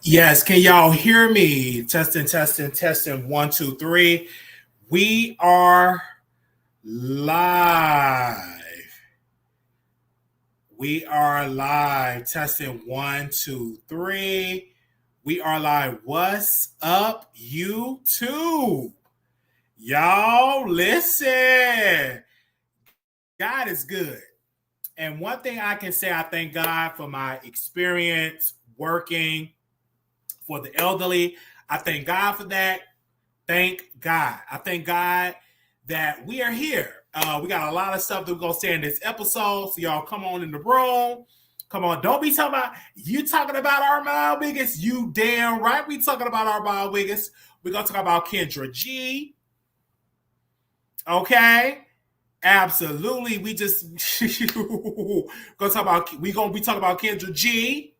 Yes, can y'all hear me? Testing, testing, testing. One, two, three. We are live. We are live. Testing one, two, three. We are live. What's up, YouTube? Y'all, listen. God is good. And one thing I can say, I thank God for my experience working for the elderly. I thank God for that. Thank God. I thank God that we are here. We got a lot of stuff that we're going to say in this episode. So y'all come on in the room. Come on. Don't be talking about, you talking about Armon Wiggins. You damn right we talking about Armon Wiggins. We're going to talk about Kendra G. Okay. Absolutely. We just we're gonna be talking about Kendra G.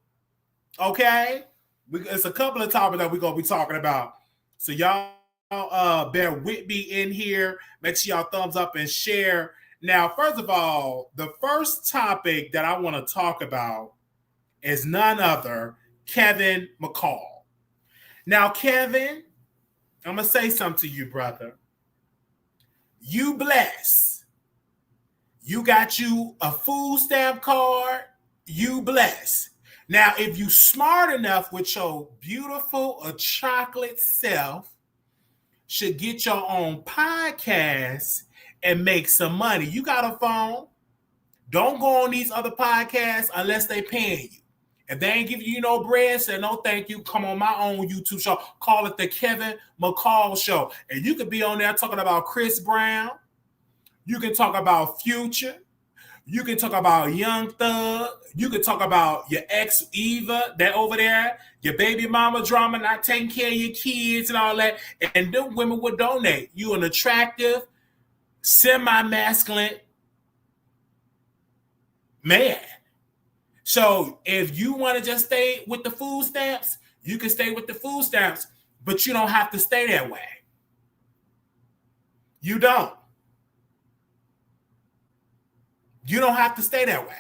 Okay. It's a couple of topics that we're gonna be talking about. So y'all bear with me in here. Make sure y'all thumbs up and share. Now, first of all, the first topic that I want to talk about is none other Kevin McCall. Now, Kevin, I'm gonna say something to you, brother. You bless. You got you a food stamp card. You bless. Now, if you smart enough with your beautiful chocolate self, should get your own podcast and make some money. You got a phone. Don't go on these other podcasts unless they paying you. If they ain't giving you no bread, say no thank you. Come on my own YouTube show. Call it the Kevin McCall Show. And you could be on there talking about Chris Brown. You can talk about Future. You can talk about Young Thug. You can talk about your ex Eva, that over there, your baby mama drama, not taking care of your kids and all that. And them women would donate. You an attractive, semi-masculine man. So if you want to just stay with the food stamps, you can stay with the food stamps, but you don't have to stay that way. You don't. You don't have to stay that way.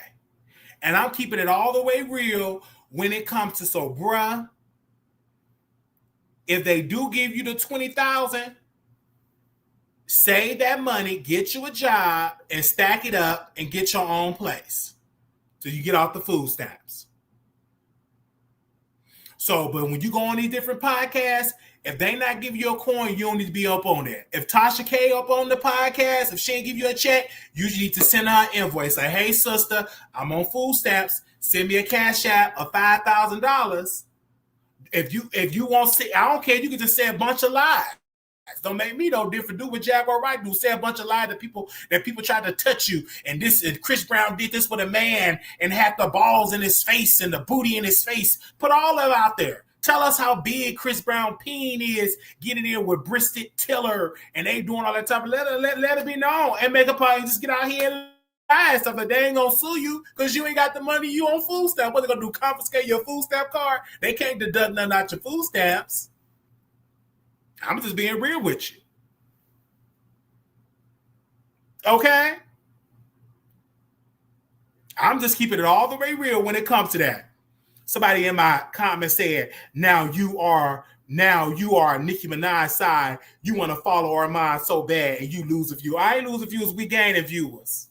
And I'm keeping it all the way real when it comes to, so bruh, if they do give you the $20,000, save that money, get you a job, and stack it up and get your own place. So you get off the food stamps. So, but when you go on these different podcasts, if they not give you a coin, you don't need to be up on there. If Tasha K up on the podcast, if she ain't give you a check, you need to send her an invoice. Like, hey, sister, I'm on food stamps. Send me a cash app of $5,000. If you won't say, I don't care. You can just say a bunch of lies. Don't make me no different. Do what Jaguar Wright do. Say a bunch of lies that people try to touch you. And Chris Brown did this with a man and had the balls in his face and the booty in his face. Put all of it out there. Tell us how big Chris Brown peen is getting in with Brisket Tiller and they doing all that stuff. Let it be known and make a point. Just get out here and lie and stuff. But they ain't gonna sue you because you ain't got the money. You on food stamp. What they gonna do? Confiscate your food stamp card? They can't deduct nothing out your food stamps. I'm just being real with you. Okay? I'm just keeping it all the way real when it comes to that. Somebody in my comments said, now you are Nicki Minaj side. You want to follow Armon so bad and you lose a view. I ain't losing views. We gaining viewers.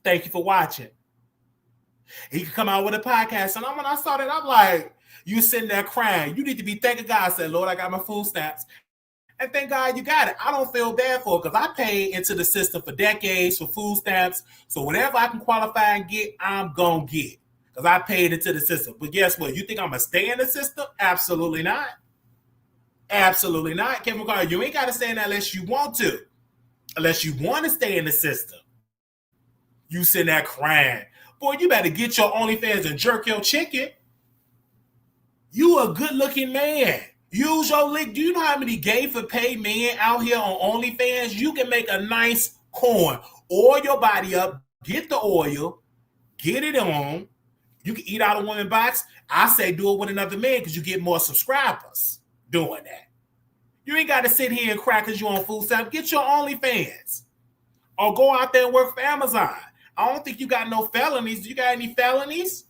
Thank you for watching. He could come out with a podcast. And when I saw that, I'm like, you sitting there crying. You need to be thanking God. I said, Lord, I got my food stamps. And thank God you got it. I don't feel bad for it because I paid into the system for decades for food stamps. So whatever I can qualify and get, I'm going to get. Because I paid into the system. But guess what? You think I'm going to stay in the system? Absolutely not. Absolutely not. Kevin McCall, you ain't got to stay in that unless you want to. Unless you want to stay in the system. You sitting there crying. Boy, you better get your OnlyFans and jerk your chicken. You a good-looking man. Use your link. Do you know how many gay for pay men out here on OnlyFans? You can make a nice coin. Oil your body up. Get the oil. Get it on. You can eat out of women's box. I say do it with another man because you get more subscribers doing that. You ain't got to sit here and cry because you're on food stamps. Get your OnlyFans. Or go out there and work for Amazon. I don't think you got no felonies. Do you got any felonies?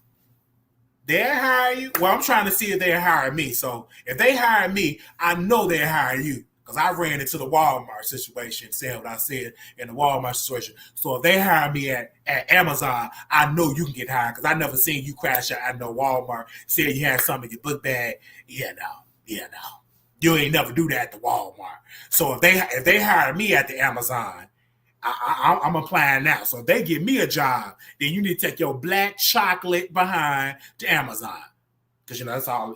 They'll hire you. Well, I'm trying to see if they'll hire me. So if they hire me, I know they'll hire you. Because I ran into the Walmart situation, saying what I said in the Walmart situation. So if they hire me at Amazon, I know you can get hired. Because I never seen you crash out at no Walmart, said you had something in your book bag. Yeah, no. You ain't never do that at the Walmart. So if they hire me at the Amazon, I'm applying now. So if they give me a job, then you need to take your black chocolate behind to Amazon. Because, that's all,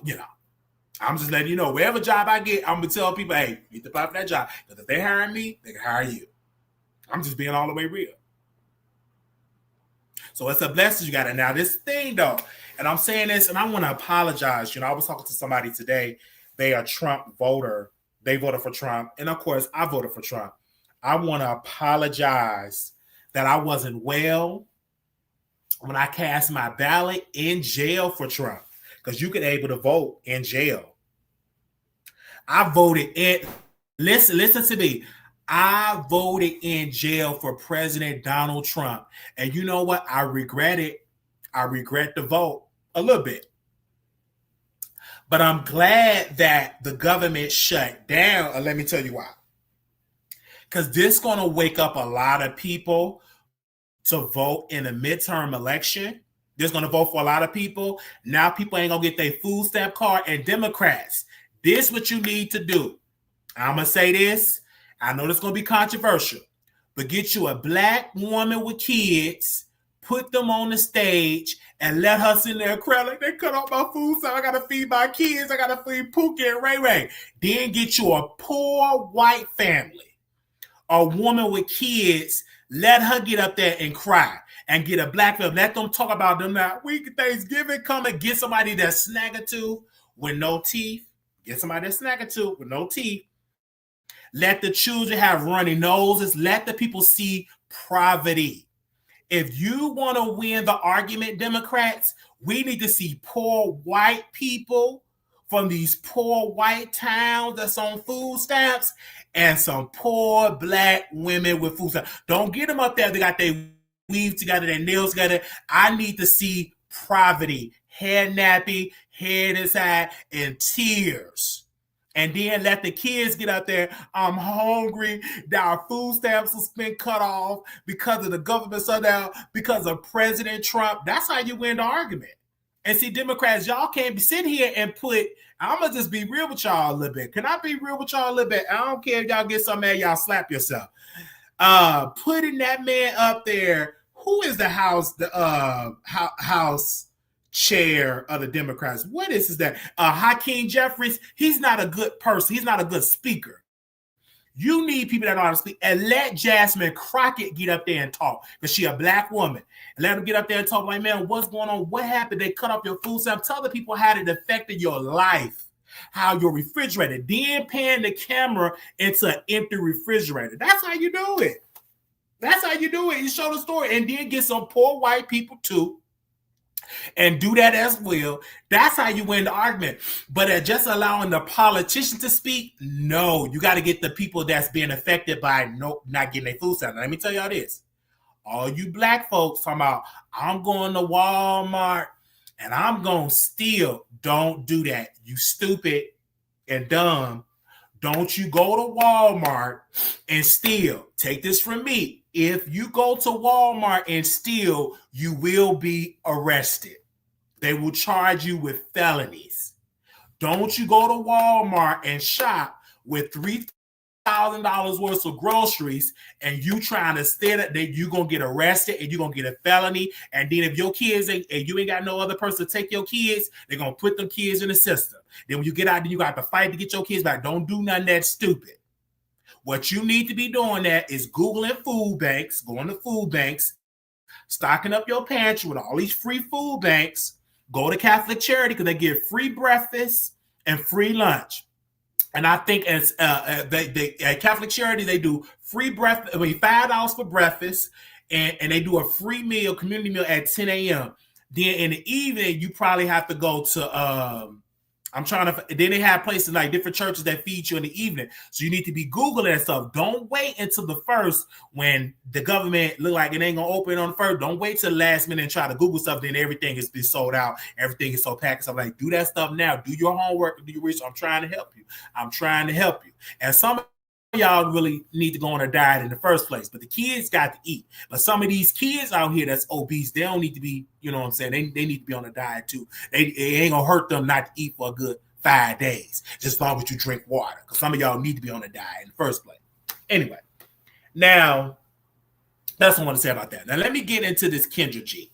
I'm just letting you know, wherever job I get, I'm going to tell people, hey, you need to apply for that job. Because if they hire me, they can hire you. I'm just being all the way real. So it's a blessing you got it. Now, this thing, though, and I'm saying this, and I want to apologize. I was talking to somebody today. They are a Trump voter. They voted for Trump. And, of course, I voted for Trump. I want to apologize that I wasn't well when I cast my ballot in jail for Trump. Because you can able to vote in jail. I voted in, listen to me. I voted in jail for President Donald Trump. And you know what? I regret it. I regret the vote a little bit. But I'm glad that the government shut down. And let me tell you why. Because this is going to wake up a lot of people to vote in a midterm election. There's going to vote for a lot of people. Now people ain't going to get their food stamp card. And Democrats, this is what you need to do. I'm going to say this. I know this going to be controversial. But get you a black woman with kids, put them on the stage, and let her sit there and cry like they cut off my food stamp. I got to feed my kids. I got to feed Pookie and Ray Ray. Then get you a poor white family, a woman with kids, let her get up there and cry. And get a black film. Let them talk about them now. Week Thanksgiving coming. Get somebody that's snagger-tooth with no teeth. Get somebody that's snagger-tooth with no teeth. Let the children have runny noses. Let the people see poverty. If you want to win the argument, Democrats, we need to see poor white people from these poor white towns that's on food stamps and some poor black women with food stamps. Don't get them up there. They got their weave together, their nails together. I need to see poverty, hair nappy, head inside, and tears. And then let the kids get out there. I'm hungry. Our food stamps has been cut off because of the government shutdown, because of President Trump. That's how you win the argument. And see, Democrats, y'all can't be sitting here and I'm going to just be real with y'all a little bit. Can I be real with y'all a little bit? I don't care if y'all get so mad, y'all slap yourself. Putting that man up there. Who is the House chair of the Democrats? What is that? Hakeem Jeffries. He's not a good person. He's not a good speaker. You need people that know how to speak. And let Jasmine Crockett get up there and talk, because she a black woman. And let her get up there and talk like, man, what's going on? What happened? They cut off your food stamp. Tell the people how it affected your life, how your refrigerator. Then pan the camera into an empty refrigerator. That's how you do it. That's how you do it. You show the story and then get some poor white people too and do that as well. That's how you win the argument. But just allowing the politicians to speak, no. You got to get the people that's being affected by not getting their food stamp. Let me tell y'all this. All you black folks talking about, I'm going to Walmart and I'm going to steal. Don't do that. You stupid and dumb. Don't you go to Walmart and steal. Take this from me. If you go to Walmart and steal, you will be arrested. They will charge you with felonies. Don't you go to Walmart and shop with $3,000 worth of groceries and you trying to steal it, then you're going to get arrested and you're going to get a felony. And then if your kids and you ain't got no other person to take your kids, they're going to put them kids in the system. Then when you get out there, you got to fight to get your kids back. Don't do nothing that stupid. What you need to be doing that is Googling food banks, going to food banks, stocking up your pantry with all these free food banks. Go to Catholic Charity because they give free breakfast and free lunch. And I think as they at Catholic Charity, they do free breakfast, $5 for breakfast, and they do a free meal, community meal at 10 a.m. Then in the evening, you probably have to go to I'm trying to. Then they have places like different churches that feed you in the evening, so you need to be Googling that stuff. Don't wait until the first when the government look like it ain't gonna open on the first. Don't wait till the last minute and try to Google stuff. Then everything has been sold out. Everything is so packed. So I'm like, do that stuff now. Do your homework. Do your research. I'm trying to help you. I'm trying to help you. And some of y'all really need to go on a diet in the first place, but the kids got to eat. But some of these kids out here that's obese, they don't need to be, you know what I'm saying? They need to be on a diet too. It ain't gonna hurt them not to eat for a good 5 days, just as long as you drink water. Because some of y'all need to be on a diet in the first place. Anyway, now that's what I want to say about that. Now let me get into this Kendra G.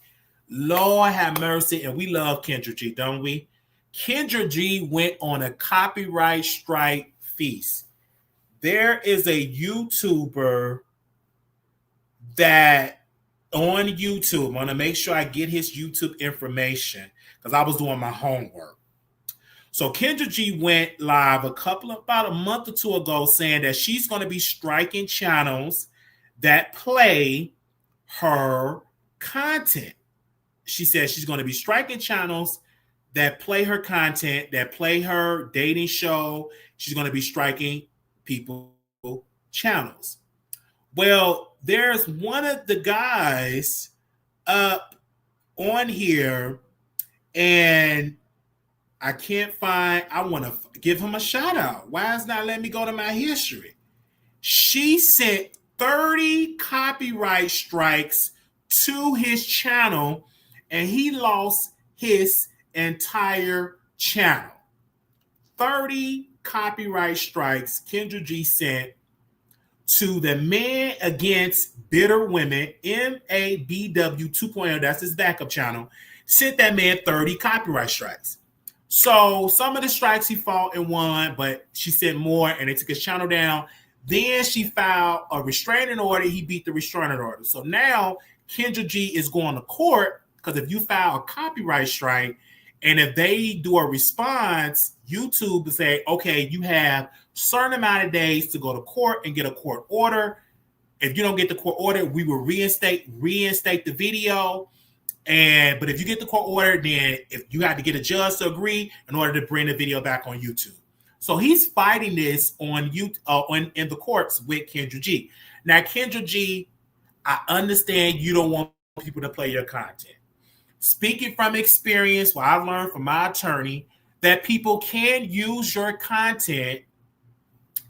Lord have mercy, and we love Kendra G, don't we? Kendra G went on a copyright strike feast. There is a YouTuber that on YouTube, I want to make sure I get his YouTube information because I was doing my homework. So Kendra G went live about a month or two ago saying that she's going to be striking channels that play her content. She said she's going to be striking channels that play her content, that play her dating show. She's going to be striking people channels. Well, there's one of the guys up on here, and I can't find. I want to give him a shout out. Why is it not letting me go to my history? She sent 30 copyright strikes to his channel, and he lost his entire channel. 30 copyright strikes Kendra G sent to the Men Against Bitter Women, MABW 2.0, that's his backup channel, sent that man 30 copyright strikes. So some of the strikes he fought and won, but she sent more and they took his channel down. Then she filed a restraining order. He beat the restraining order. So now Kendra G is going to court because if you file a copyright strike, and if they do a response, YouTube will say, okay, you have a certain amount of days to go to court and get a court order. If you don't get the court order, we will reinstate the video. But if you get the court order, then if you have to get a judge to agree in order to bring the video back on YouTube. So he's fighting this on in the courts with Kendra G. Now, Kendra G, I understand you don't want people to play your content. Speaking from experience, what I've learned from my attorney, that people can use your content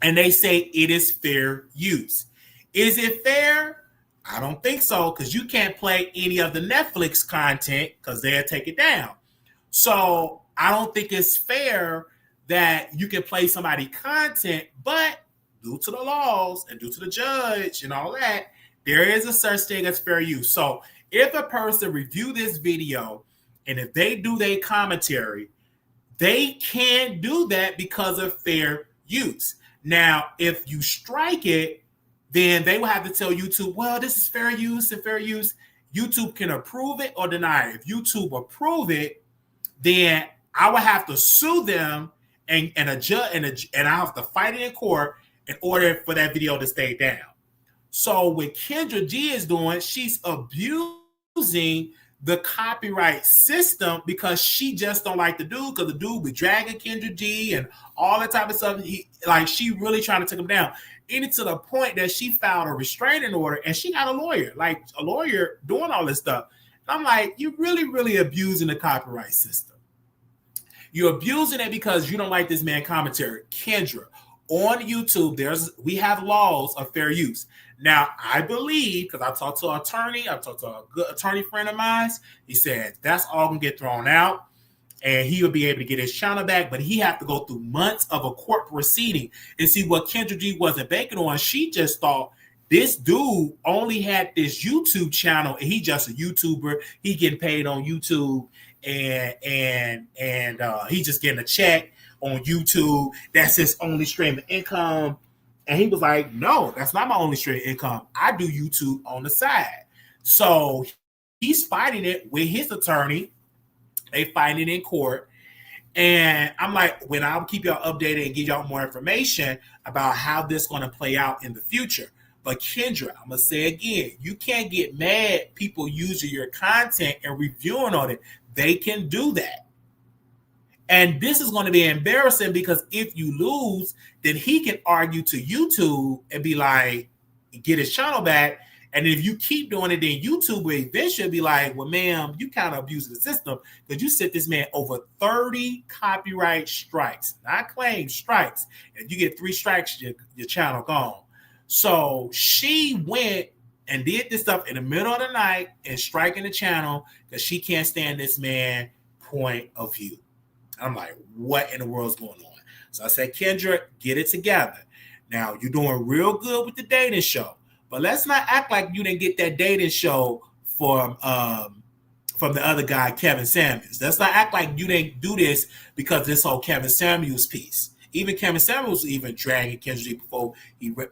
and they say it is fair use. Is it fair? I don't think so, because you can't play any of the Netflix content because they'll take it down. So I don't think it's fair that you can play somebody's content, but due to the laws and due to the judge and all that, there is a such thing as fair use. So if a person review this video and if they do their commentary, they can't do that because of fair use. Now, if you strike it, then they will have to tell YouTube, well, this is fair use and fair use. YouTube can approve it or deny it. If YouTube approve it, then I will have to sue them and a judge and I have to fight it in court in order for that video to stay down. So what Kendra G is doing, she's abusing the copyright system because she just don't like the dude, because the dude be dragging Kendra G and all that type of stuff. She really trying to take him down. Even to the point that she filed a restraining order and she got a lawyer doing all this stuff. And I'm like, you really, really abusing the copyright system. You're abusing it because you don't like this man commentary. Kendra, on YouTube, we have laws of fair use. Now, I believe, because I talked to an attorney, I talked to a good attorney friend of mine, he said that's all going to get thrown out and he will be able to get his channel back, but he have to go through months of a court proceeding. And see, what Kendra G wasn't banking on, she just thought this dude only had this YouTube channel and he just a YouTuber. He getting paid on YouTube and he just getting a check on YouTube. That's his only stream of income. And he was like, no, that's not my only stream of income. I do YouTube on the side. So he's fighting it with his attorney. They fight it in court. And I'm like, when I'll keep y'all updated and give y'all more information about how this is going to play out in the future. But Kendra, I'm going to say again, you can't get mad people using your content and reviewing on it. They can do that. And this is going to be embarrassing because if you lose, then he can argue to YouTube and be like, get his channel back. And if you keep doing it, then YouTube will eventually be like, well, ma'am, you kind of abusing the system because you sent this man over 30 copyright strikes, not claims, strikes. And you get 3 strikes, your channel gone. So she went and did this stuff in the middle of the night and striking the channel because she can't stand this man point of view. I'm like, what in the world's going on? So I said, Kendra, get it together. Now, you're doing real good with the dating show, but let's not act like you didn't get that dating show from the other guy, Kevin Samuels. Let's not act like you didn't do this because this whole Kevin Samuels piece. Even Kevin Samuels even dragging Kendra G before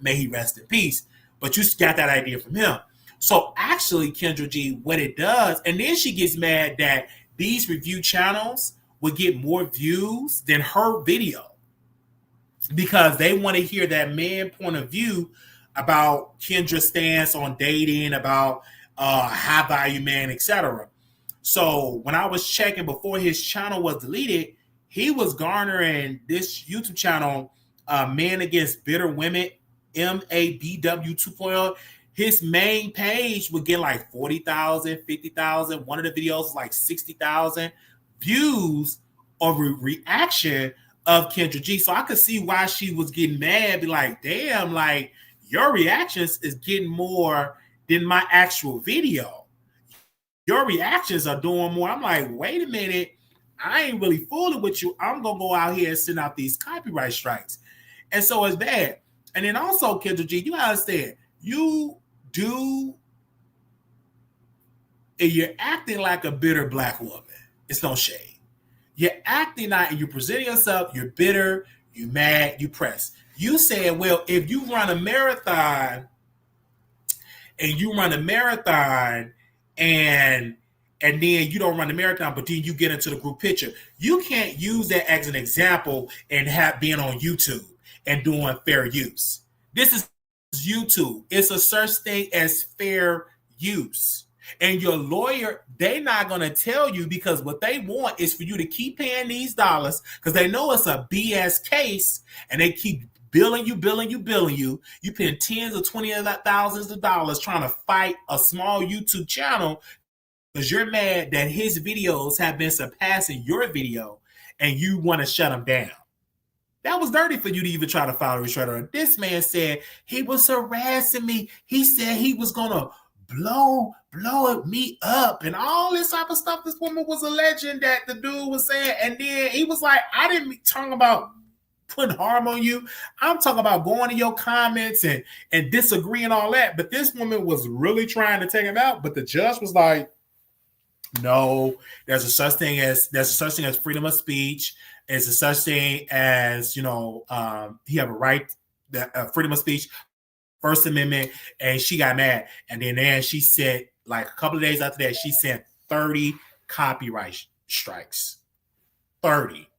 may he rest in peace. But you got that idea from him. So actually, Kendra G, what it does, and then she gets mad that these review channels would get more views than her video because they want to hear that man point of view about Kendra's stance on dating, about high value man, etc. So when I was checking before his channel was deleted, he was garnering this YouTube channel, Men Against Bitter Women, MABW 2.0. His main page would get like 40,000, 50,000. One of the videos was like 60,000 views or reaction of Kendra G. So I could see why she was getting mad, be like, damn, like your reactions is getting more than my actual video. Your reactions are doing more. I'm like, wait a minute, I ain't really fooling with you. I'm gonna go out here and send out these copyright strikes. And so it's bad. And then also, Kendra G, you understand, you do, and you're acting like a bitter black woman. It's no shade. You're acting out and you're presenting yourself, you're bitter, you mad, you pressed. You said, well, if you run a marathon and then you don't run the marathon, but then you get into the group picture, you can't use that as an example and have been on YouTube and doing fair use. This is YouTube. It's a such thing as fair use. And your lawyer, they're not going to tell you because what they want is for you to keep paying these dollars because they know it's a BS case and they keep billing you. You paying tens of $20,000s of dollars trying to fight a small YouTube channel because you're mad that his videos have been surpassing your video and you want to shut them down. That was dirty for you to even try to file a restraining order. This man said he was harassing me. He said he was going to blow me up and all this type of stuff. This woman was alleging that the dude was saying, and then he was like, I didn't be talking about putting harm on you. I'm talking about going to your comments and disagreeing all that. But this woman was really trying to take him out. But the judge was like, no, there's a such thing as freedom of speech. There's a such thing as, you have a right, freedom of speech, First Amendment, and she got mad. And then she said, like a couple of days after that, she sent 30 copyright strikes. 30.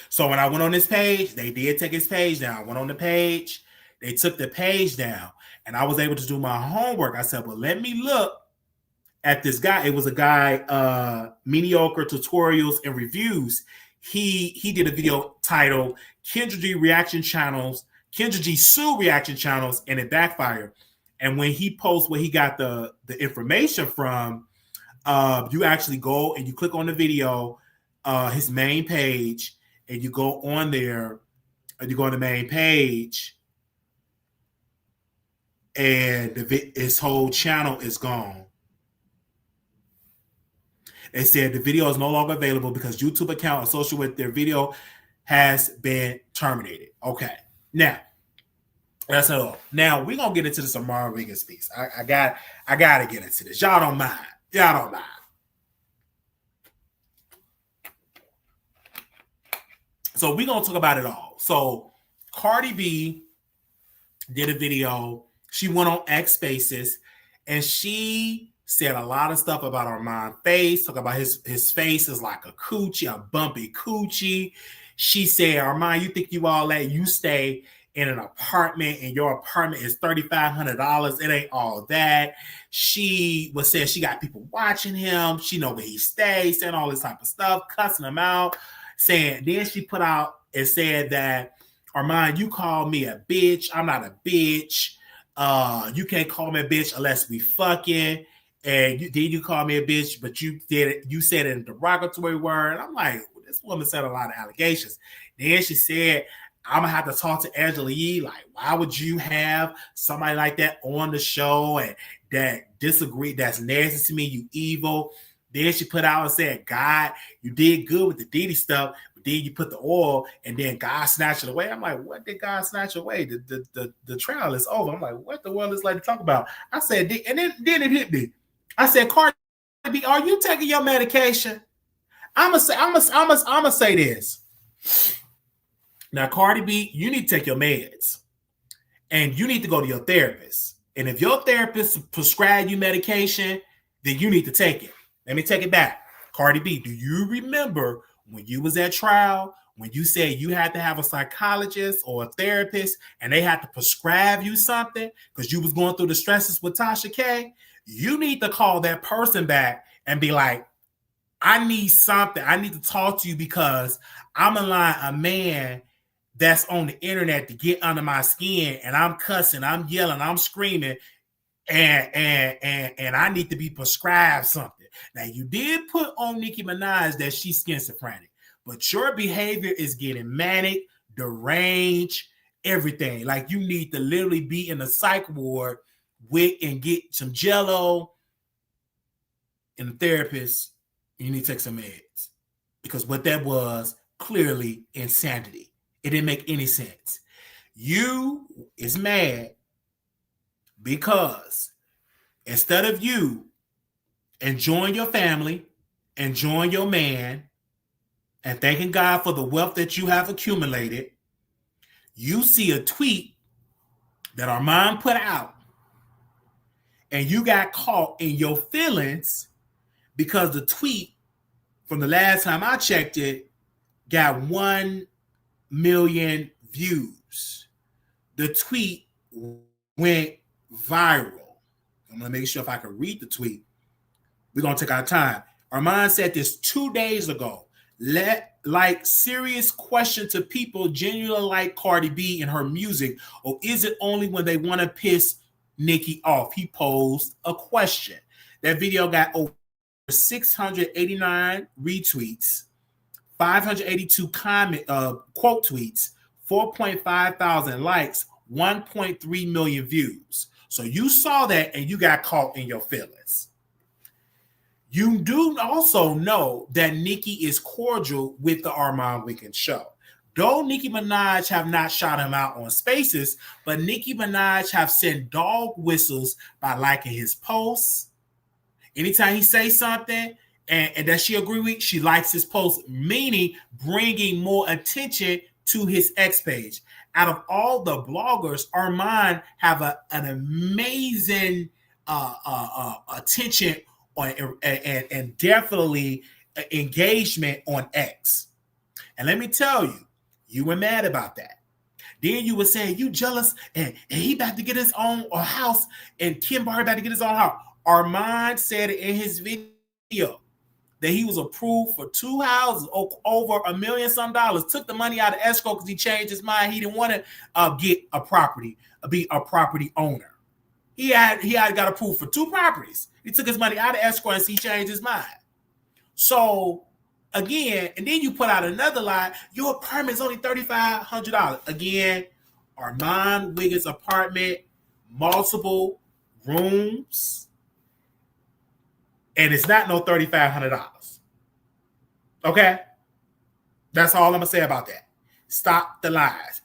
So when I went on this page, they did take his page down. I went on the page, they took the page down, and I was able to do my homework. I said, well, let me look at this guy. It was a guy, Mediocre Tutorials and Reviews. He did a video titled Kendra G Reaction Channels, Kendra G Sue Reaction Channels, and it backfired. And when he posts where he got the information from, you actually go and you click on the video, his main page, and you go on there, and you go on the main page, and his whole channel is gone. They said the video is no longer available because YouTube account associated with their video has been terminated. Okay. Now, that's all. Now we're gonna get into this Armon Wiggins piece. I gotta get into this. Y'all don't mind. So we're gonna talk about it all. So Cardi B did a video. She went on X Spaces and she said a lot of stuff about Armon's face, talk about his face is like a coochie, a bumpy coochie. She said, Armon, you think you all that? You stay in an apartment and your apartment is $3,500. It ain't all that. She was saying she got people watching him. She know where he stays, saying all this type of stuff, cussing him out. then she put out and said that, Armon, you call me a bitch. I'm not a bitch. You can't call me a bitch unless we fucking. And then you call me a bitch, but you did it. You said it in a derogatory word. I'm like, well, this woman said a lot of allegations. Then she said, I'm gonna have to talk to Angela Yee. Like, why would you have somebody like that on the show and that disagree? That's nasty to me. You evil. Then she put out and said, God, you did good with the Diddy stuff, but then you put the oil and then God snatched it away. I'm like, what did God snatch away? The trial is over. I'm like, what the world is like to talk about? I said, and then it hit me. I said, Cardi B, are you taking your medication? I'm gonna say this. Now, Cardi B, you need to take your meds, and you need to go to your therapist. And if your therapist prescribe you medication, then you need to take it. Let me take it back. Cardi B, do you remember when you was at trial, when you said you had to have a psychologist or a therapist and they had to prescribe you something because you was going through the stresses with Tasha K? You need to call that person back and be like, I need something. I need to talk to you because I'm allowing a man that's on the internet to get under my skin, and I'm cussing, I'm yelling, I'm screaming, and I need to be prescribed something. Now, you did put on Nicki Minaj that she's schizophrenic, but your behavior is getting manic, deranged, everything. Like, you need to literally be in a psych ward with and get some Jello and a therapist. You need to take some meds because what that was clearly insanity. It didn't make any sense. You is mad because instead of you enjoying your family, enjoying your man, and thanking God for the wealth that you have accumulated, you see a tweet that Armon put out, and you got caught in your feelings because the tweet, from the last time I checked it, got 1 million views. The tweet went viral. I'm going to make sure if I can read the tweet. We're going to take our time. Armon said this 2 days ago. Like serious question to people genuinely like Cardi B and her music, or is it only when they want to piss Nicki off? He posed a question. That video got over 689 retweets, 582 quote tweets, 4.5 thousand likes, 1.3 million views. So you saw that and you got caught in your feelings. You do also know that Nicki is cordial with the Armon Wiggins show. Though Nicki Minaj have not shot him out on Spaces, but Nicki Minaj have sent dog whistles by liking his posts. Anytime he says something and that she agree with, she likes his post, meaning bringing more attention to his X page. Out of all the bloggers, Armon have an amazing attention and definitely engagement on X. And let me tell you, you were mad about that. Then you were saying you jealous and he about to get his own house and Kim Barr about to get his own house. Armon said it in his video that he was approved for 2 houses over $1 million some dollars. Took the money out of escrow because he changed his mind. He didn't want to get a property, be a property owner. He had got approved for 2 properties. He took his money out of escrow and he changed his mind. So again, and then you put out another lie. Your apartment is only $3,500. Again, Armon Wiggins' apartment, multiple rooms, and it's not no $3,500. Okay? That's all I'm going to say about that. Stop the lies.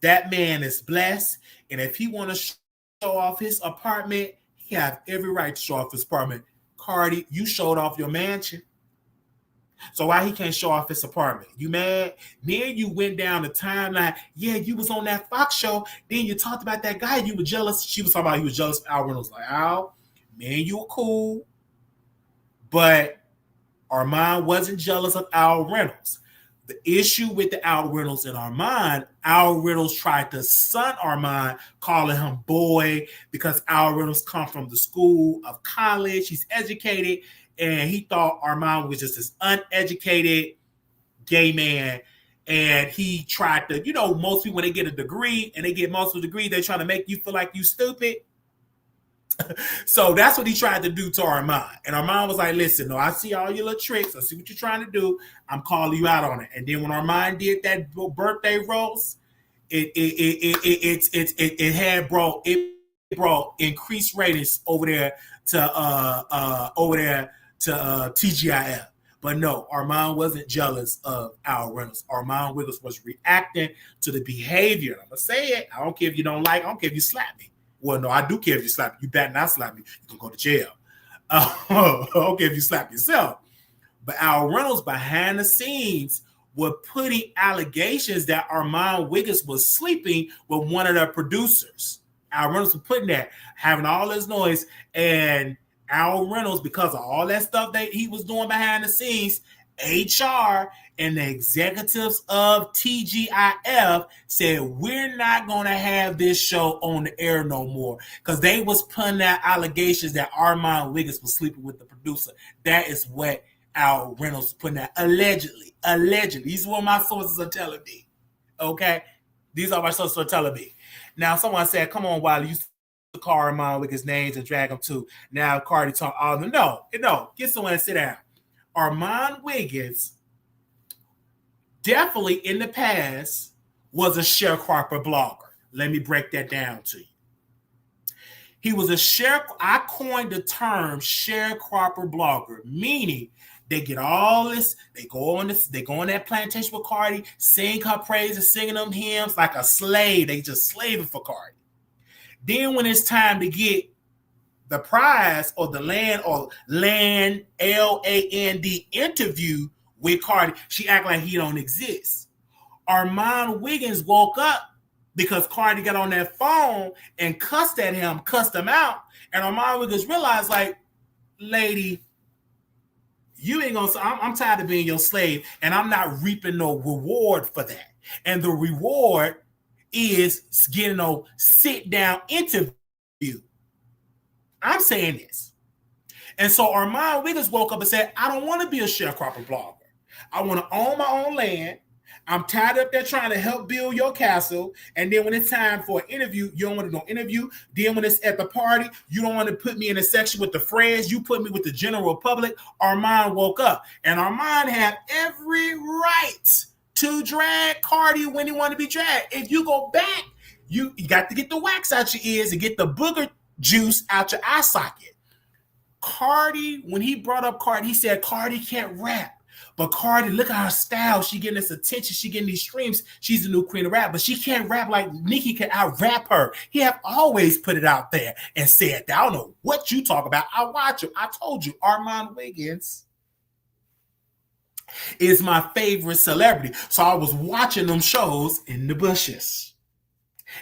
That man is blessed, and if he want to show off his apartment, he have every right to show off his apartment. Cardi, you showed off your mansion. So why he can't show off his apartment? You mad? Then you went down the timeline. Yeah, you was on that Fox show. Then you talked about that guy. You were jealous. She was talking about he was jealous of Al Reynolds. Like, Al, man, you were cool. But Armon wasn't jealous of Al Reynolds. The issue with the Al Reynolds and Armon, Al Reynolds tried to son Armon, calling him boy, because Al Reynolds come from the school of college. He's educated, and he thought Armon was just this uneducated gay man, and he tried to, you know, most people when they get a degree and they get multiple degrees, they try to make you feel like you stupid. So that's what he tried to do to Armon. And Armon was like, listen, no, I see all your little tricks. I see what you're trying to do. I'm calling you out on it. And then when Armon did that birthday roast, it brought increased ratings over there to TGIF. But no, Armon wasn't jealous of Al Reynolds. Armon Wiggins was reacting to the behavior. I'm gonna say it. I don't care if you don't like. I don't care if you slap me. Well, no, I do care if you slap me. You better not slap me. You can go to jail. I don't care if you slap yourself. But Al Reynolds behind the scenes were putting allegations that Armon Wiggins was sleeping with one of the producers. Al Reynolds was putting that, having all this noise, and Al Reynolds, because of all that stuff that he was doing behind the scenes, HR and the executives of TGIF said, we're not going to have this show on the air no more, because they was putting out allegations that Armon Wiggins was sleeping with the producer. That is what Al Reynolds was putting out. Allegedly. These are what my sources are telling me. Okay? These are my sources are telling me. Now, someone said, come on, Wiley, you call Armon Wiggins names and drag them too. Now, Cardi talk all them. No, get someone and sit down. Armon Wiggins definitely in the past was a sharecropper blogger. Let me break that down to you. He was I coined the term sharecropper blogger, meaning they get all this, they go on that plantation with Cardi, sing her praises, singing them hymns like a slave. They just slaving for Cardi. Then when it's time to get the prize or the land LAND interview with Cardi, she act like he don't exist. Armon Wiggins woke up because Cardi got on that phone and cussed him out. And Armon Wiggins realized, like, lady, you ain't gonna, I'm tired of being your slave, and I'm not reaping no reward for that. And the reward is getting a sit-down interview. I'm saying this. And so Armon Wiggins woke up and said, I don't want to be a sharecropper blogger. I want to own my own land. I'm tired up there trying to help build your castle. And then when it's time for an interview, you don't want to go interview. Then when it's at the party, you don't want to put me in a section with the friends. You put me with the general public. Armon woke up. And Armon had every right to drag Cardi when he wanted to be dragged. If you go back, you got to get the wax out your ears and get the booger juice out your eye socket. Cardi, when he brought up Cardi, he said Cardi can't rap. But Cardi, look at her style. She getting this attention. She getting these streams. She's the new queen of rap. But she can't rap like Nicki can out-rap her. He have always put it out there and said, I don't know what you talk about. I watch him. I told you, Armon Wiggins is my favorite celebrity. So I was watching them shows in the bushes.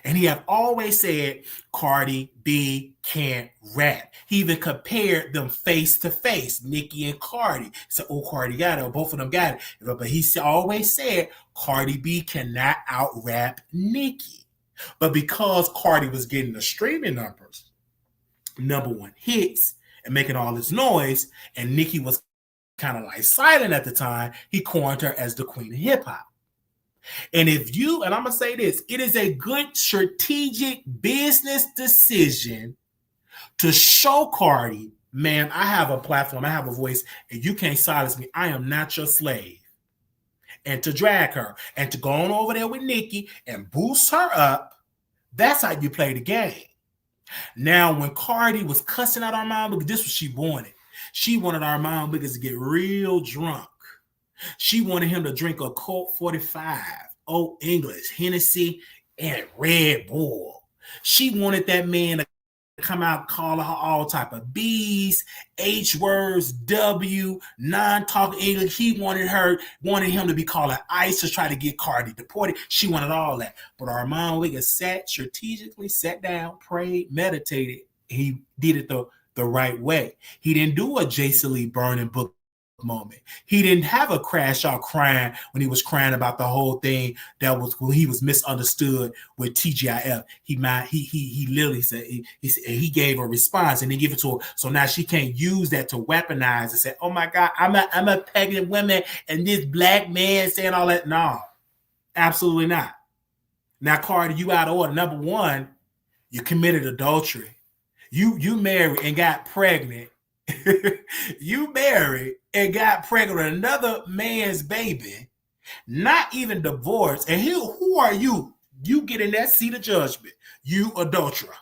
And he have always said Cardi B can't rap. He even compared them face to face, Nicki and Cardi. So, Cardi got it. Both of them got it. But he always said Cardi B cannot out-rap Nicki. But because Cardi was getting the streaming numbers, #1 hits, and making all this noise, and Nicki was kind of like silent at the time, he coined her as the queen of hip-hop. And and I'm going to say this, it is a good strategic business decision to show Cardi, man, I have a platform, I have a voice, and you can't silence me. I am not your slave. And to drag her and to go on over there with Nicki and boost her up, that's how you play the game. Now, when Cardi was cussing out Armon Wiggins, this was what she wanted. She wanted Armon Wiggins to get real drunk. She wanted him to drink a Colt 45, Old English, Hennessy, and Red Bull. She wanted that man to come out calling her all type of B's, H words, W, non-talking English. He wanted him to be calling ICE to try to get Cardi deported. She wanted all that. But Armon Wiggins strategically sat down, prayed, meditated. He did it the right way. He didn't do a Jason Lee Burning book moment. He didn't have a crash out crying when he was crying about the whole thing that was when he was misunderstood with TGIF. He literally said he gave a response and he gave it to her. So now she can't use that to weaponize and say, "Oh my God, I'm a pregnant woman and this black man saying all that." No, absolutely not. Now, Cardi, you out of order. Number one, you committed adultery. You married and got pregnant. You married and got pregnant with another man's baby, not even divorced. And who are you? You get in that seat of judgment. You adulterer.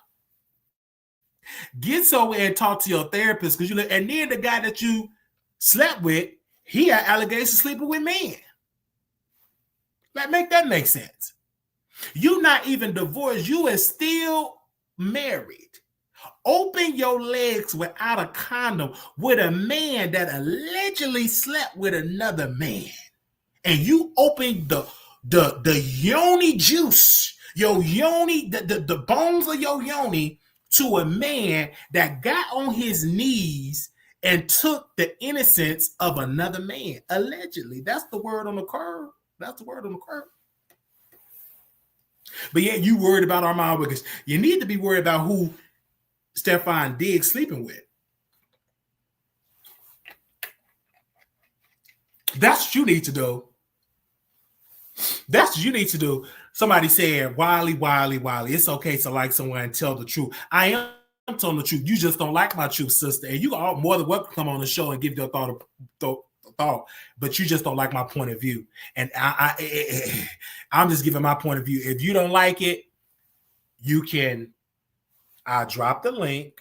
Get somewhere and talk to your therapist because and then the guy that you slept with, he had allegations sleeping with men. Like, make that make sense. You not even divorced. You are still married. Open your legs without a condom with a man that allegedly slept with another man. And you open the yoni juice, your yoni, the bones of your yoni to a man that got on his knees and took the innocence of another man. Allegedly. That's the word on the curve. That's the word on the curve. But yeah, you worried about Armon Wiggins. You need to be worried about who Stefan Diggs sleeping with. That's what you need to do. That's what you need to do. Somebody said, Wiley, it's okay to like someone and tell the truth. I am telling the truth. You just don't like my truth, sister. And you are more than welcome to come on the show and give your thought, but you just don't like my point of view. And I'm just giving my point of view. If you don't like it, you can... I dropped the link.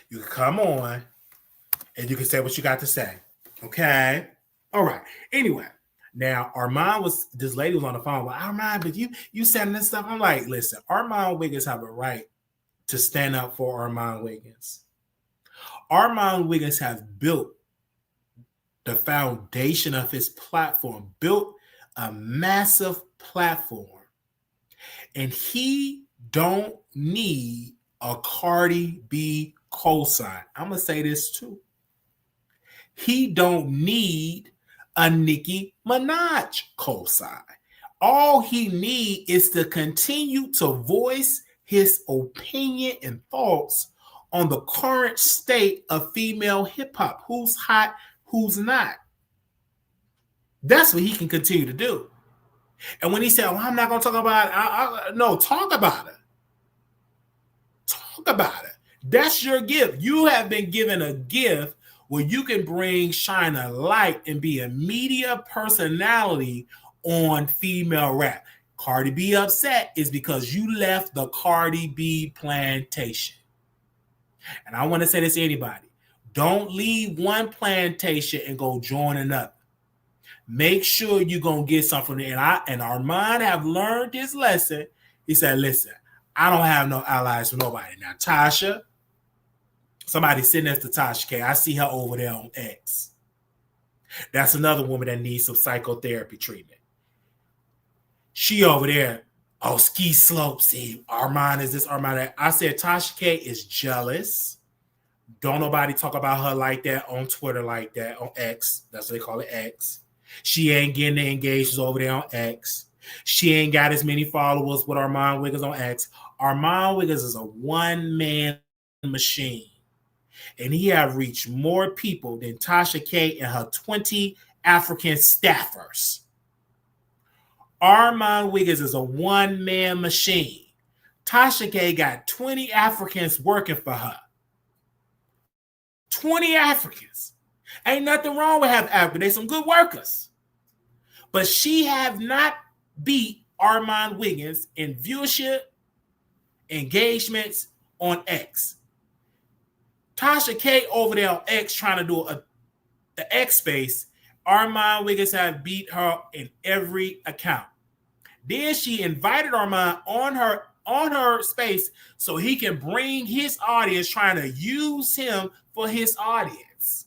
You can come on and you can say what you got to say. Okay? All right. Anyway, now this lady was on the phone. Well, Armon, but you sending this stuff. I'm like, listen, Armon Wiggins have a right to stand up for Armon Wiggins. Armon Wiggins has built the foundation of his platform, built a massive platform, and he don't need a Cardi B cosign. I'm gonna say this too. He don't need a Nicki Minaj cosign. All he need is to continue to voice his opinion and thoughts on the current state of female hip hop. Who's hot, who's not. That's what he can continue to do. And when he said, I'm not going to talk about it, no, talk about it. Talk about it. That's your gift. You have been given a gift where you can shine a light and be a media personality on female rap. Cardi B upset is because you left the Cardi B plantation. And I want to say this to anybody. Don't leave one plantation and go join another. Make sure you're going to get something. And Armon have learned this lesson. He said, listen, I don't have no allies for nobody. Now, Tasha, somebody sitting next to Tasha K. I see her over there on X. That's another woman that needs some psychotherapy treatment. She over there, ski slope. See, Armon is this, Armon that. I said Tasha K is jealous. Don't nobody talk about her like that on Twitter like that, on X. That's what they call it, X. She ain't getting the engagements over there on X. She ain't got as many followers with Armon Wiggins on X. Armon Wiggins is a one-man machine. And he have reached more people than Tasha K and her 20 African staffers. Armon Wiggins is a one-man machine. Tasha K got 20 Africans working for her. 20 Africans. Ain't nothing wrong with having Africans. They some good workers. But she have not beat Armon Wiggins in viewership, engagements on X. Tasha K over there on X trying to do the X space. Armon Wiggins have beat her in every account. Then she invited Armon on her space so he can bring his audience, trying to use him for his audience.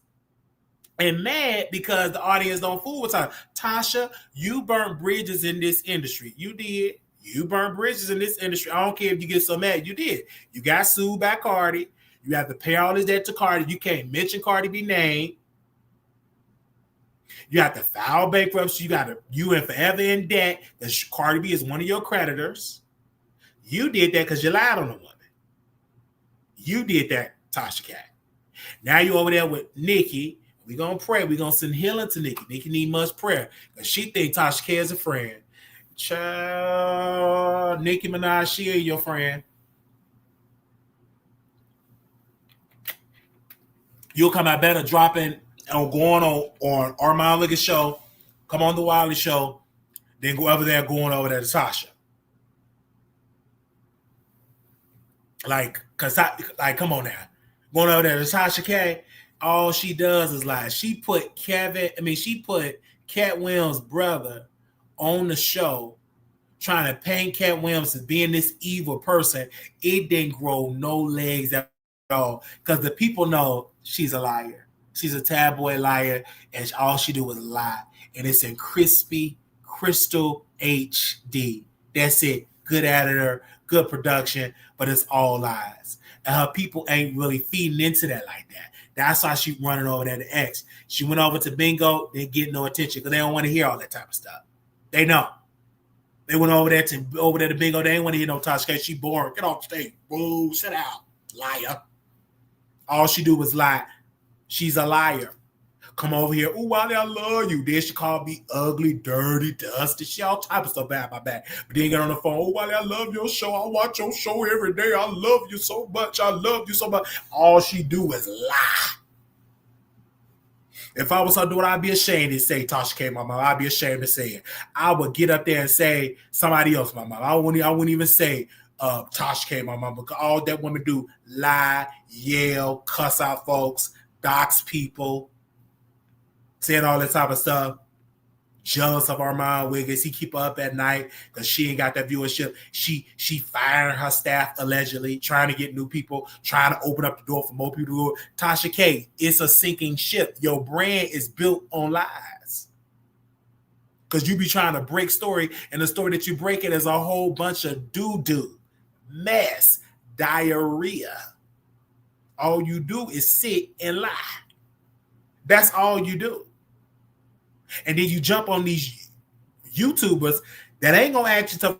And mad because the audience don't fool with her. Tasha, you burnt bridges in this industry. You did. You burn bridges in this industry. I don't care if you get so mad. You did. You got sued by Cardi. You have to pay all this debt to Cardi. You can't mention Cardi be named. You have to file bankruptcy. You in forever in debt because Cardi B is one of your creditors. You did that because you lied on the woman. You did that, Tasha K. Now you over there with Nicki. We're going to pray. We're going to send healing to Nicki. Nicki need much prayer because she think Tasha K is a friend. Child, Nicki Minaj, she ain't your friend. You'll come out better dropping on going on Armon Wiggins show, come on the Wiley show, then go over there going over there to Tasha. Like, come on now. Going over there to Tasha K, all she does is lie. She put Cat Williams' brother on the show trying to paint Cat Williams as being this evil person. It didn't grow no legs at all because the people know she's a liar. She's a tabloid liar, and all she do is lie. And it's in crispy, crystal HD. That's it. Good editor, good production, but it's all lies. And her people ain't really feeding into that like that. That's why she running over there to X. She went over to Bingo, didn't get no attention because they don't want to hear all that type of stuff. They know. They went over there to Bingo. They didn't want to hear no Tasha K. She boring. Get off the stage. Boo, sit out. Liar. All she do was lie. She's a liar. Come over here. Oh, Wally, I love you. Then she called me ugly, dirty, dusty. She all type of stuff bad my back. But then get on the phone. Oh, Wally, I love your show. I watch your show every day. I love you so much. I love you so much. All she do is lie. If I was her doing, I'd be ashamed to say Tasha K, my mom. I'd be ashamed to say it. I would get up there and say somebody else, my mom. I wouldn't even say Tasha K, my mom. Because all that woman do, lie, yell, cuss out folks, dox people, saying all that type of stuff. Jealous of Armon Wiggins. He keep her up at night because she ain't got that viewership. She firing her staff allegedly, trying to get new people, trying to open up the door for more people to do it. Tasha K, it's a sinking ship. Your brand is built on lies. Because you be trying to break story, and the story that you breaking is a whole bunch of doo-doo, mess, diarrhea. All you do is sit and lie. That's all you do. And then you jump on these YouTubers that ain't gonna ask you tough.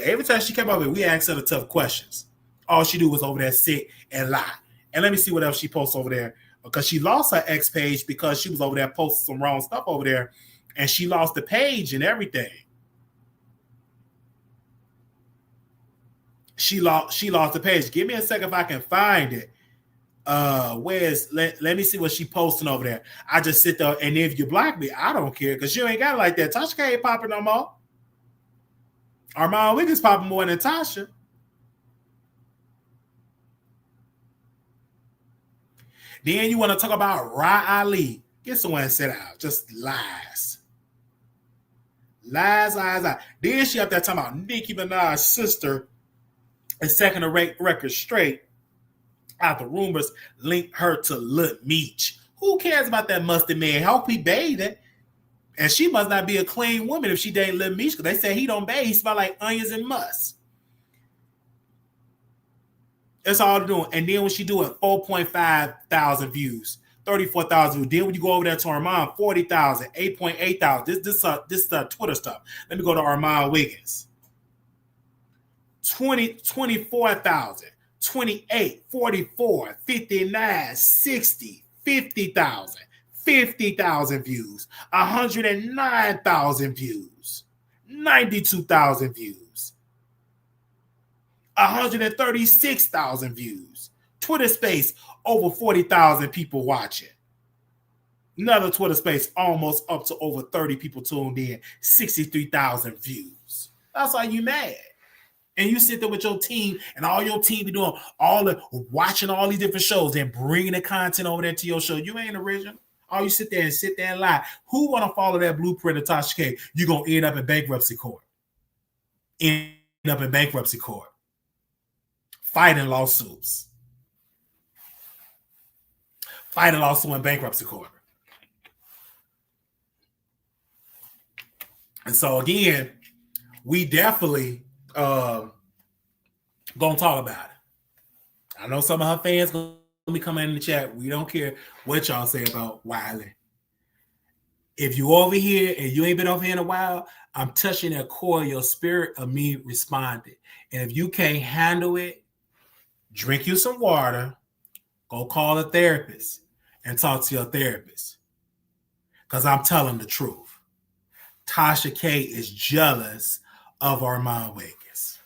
Every time she came over, we asked her the tough questions. All she do was over there sit and lie. And let me see what else she posts over there, because she lost her X page because she was over there posting some wrong stuff over there, and she lost the page and everything. She lost the page. Give me a second if I can find it. Let me see what she posting over there. I just sit there, and if you block me, I don't care because you ain't got it like that. Tasha K ain't popping no more. Armon Wiggins popping more than Tasha. Then you want to talk about Ra Ali. Get someone and sit out. Just lies. Lies. Then she up there talking about Nicki Minaj's sister and second to record straight. Out the rumors link her to Lil Meech. Who cares about that musty man? Hope he bathing. And she must not be a clean woman if she dating Lil Meech, because they say he don't bathe. He smell like onions and must. That's all they're doing. And then when she do it, 4.5 thousand views, 34,000 views. Then when you go over there to Armon, 40,000, 8.8 thousand. This Twitter stuff. Let me go to Armon Wiggins. 24,000. 28, 44, 59, 60, 50,000, 50,000 views, 109,000 views, 92,000 views, 136,000 views. Twitter space, over 40,000 people watching. Another Twitter space, almost up to over 30 people tuned in, 63,000 views. That's why you mad. And you sit there with your team, and all your team be doing watching all these different shows and bringing the content over there to your show. You ain't original. All you sit there and lie. Who want to follow that blueprint of Tasha K? You're going to end up in bankruptcy court. Fighting lawsuits. Fighting lawsuit in bankruptcy court. And so again, we definitely gonna talk about it. I know some of her fans gonna be coming in the chat. We don't care what y'all say about Wiley. If you over here and you ain't been over here in a while, I'm touching that core of your spirit of me responding. And if you can't handle it, drink you some water, go call a therapist and talk to your therapist. Because I'm telling the truth. Tasha K is jealous of Armon Wiggins.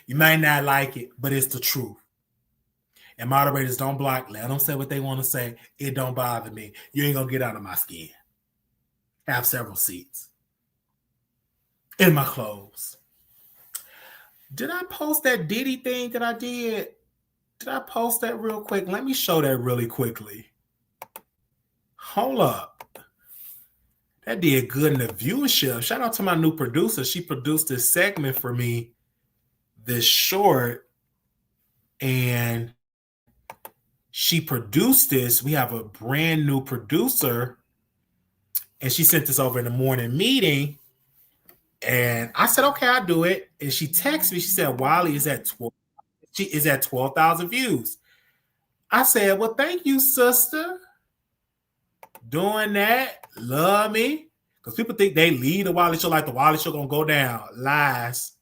You might not like it, but it's the truth. And moderators, don't block. Let them say what they want to say. It don't bother me. You ain't going to get out of my skin. Have several seats. In my clothes. Did I post that Diddy thing that I did? Did I post that real quick? Let me show that really quickly. Hold up. That did good in the viewership. Shout out to my new producer. She produced this segment for me, this short, and she produced this. We have a brand new producer, and she sent this over in the morning meeting. And I said, okay, I'll do it. And she texted me. She said, Wiley is at 12. She is at 12,000 views. I said, well, thank you, sister. Doing that. Love me. Because people think they lead the Wiley Show like the Wiley Show gonna go down. Lies.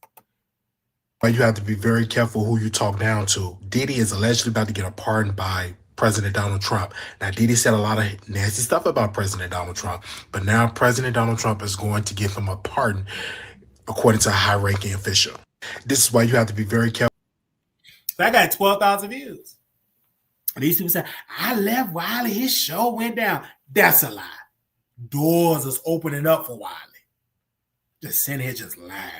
But you have to be very careful who you talk down to. Diddy is allegedly about to get a pardon by President Donald Trump. Now, Diddy said a lot of nasty stuff about President Donald Trump, but now President Donald Trump is going to give him a pardon, according to a high-ranking official. This is why you have to be very careful. I got 12,000 views. And these people say, I left Wiley, his show went down. That's a lie. Doors is opening up for Wiley. Just sitting here just lying.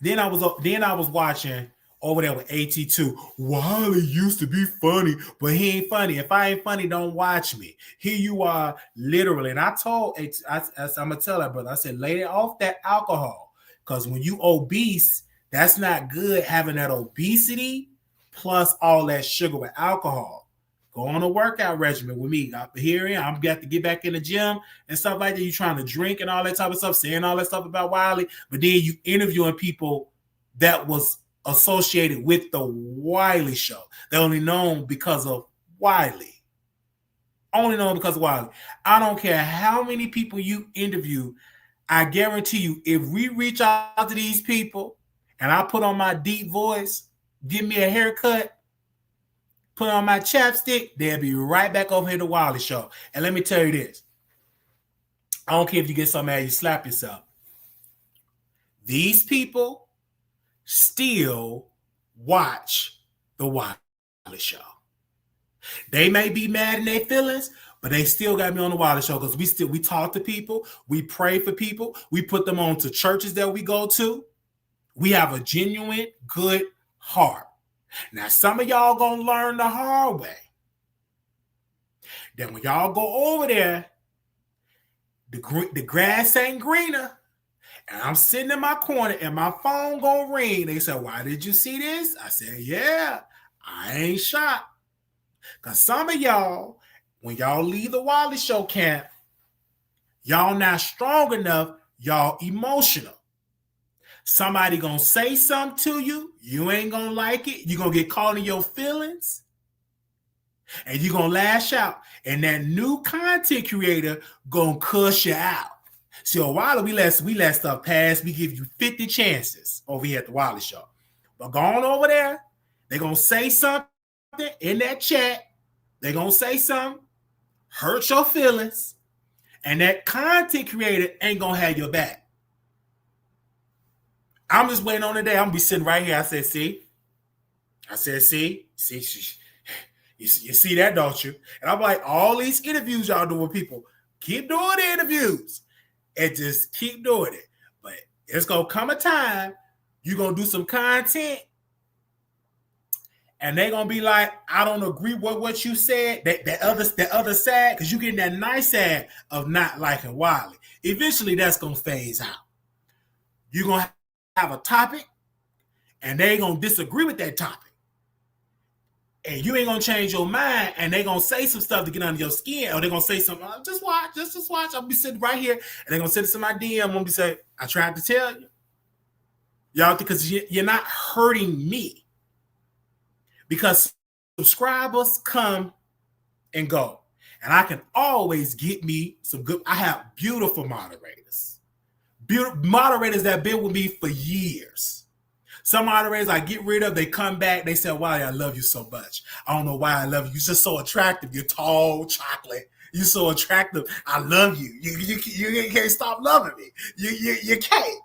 Then I was watching over there with AT2. Wiley used to be funny, but he ain't funny. If I ain't funny, don't watch me. Here you are, literally. And I told, I'm going to tell that brother, I said, lay off that alcohol. Because when you obese, that's not good having that obesity plus all that sugar with alcohol. Go on a workout regimen with me. I'm got to get back in the gym and stuff like that. You trying to drink and all that type of stuff, saying all that stuff about Wiley, but then you interviewing people that was associated with the Wiley Show. They're only known because of Wiley. Only known because of Wiley. I don't care how many people you interview. I guarantee you, if we reach out to these people and I put on my deep voice, give me a haircut, put on my chapstick, they'll be right back over here to Wiley Show. And let me tell you this. I don't care if you get so mad you slap yourself. These people still watch the Wiley Show. They may be mad in their feelings, but they still got me on the Wiley Show because we talk to people, we pray for people, we put them on to churches that we go to. We have a genuine good heart. Now, some of y'all gonna learn the hard way. Then when y'all go over there, the grass ain't greener, and I'm sitting in my corner and my phone gonna ring. They said, why did you see this? I said, yeah, I ain't shocked. Because some of y'all, when y'all leave the Wiley Show camp, y'all not strong enough, y'all emotional. Somebody gonna say something to you, you ain't gonna like it, you're gonna get caught in your feelings, and you're gonna lash out. And that new content creator gonna cuss you out. See, a while we let stuff pass, we give you 50 chances over here at the Wiley Show. But going over there, they're gonna say something in that chat, they're gonna say something, hurt your feelings, and that content creator ain't gonna have your back. I'm just waiting on the day. I'm gonna be sitting right here. I said, see, you see that, don't you? And I'm like, all these interviews y'all do with people, keep doing the interviews and just keep doing it. But it's gonna come a time you're gonna do some content, and they're gonna be like, I don't agree with what you said. That other side, because you getting that nice side of not liking Wiley. Eventually, that's gonna phase out. You're gonna have a topic, and they gonna disagree with that topic, and you ain't gonna change your mind, and they gonna say some stuff to get under your skin, or they gonna say something. Just watch. I'll be sitting right here, and they gonna send it to my DM. I'm gonna be saying, I tried to tell you. Y'all, because you're not hurting me. Because subscribers come and go. And I can always get me some good. I have beautiful moderators. Moderators that have been with me for years. Some moderators I get rid of, they come back, they say, "Why I love you so much. I don't know why I love you. You're just so attractive. You're tall, chocolate. You're so attractive. I love you. You can't stop loving me. You can't.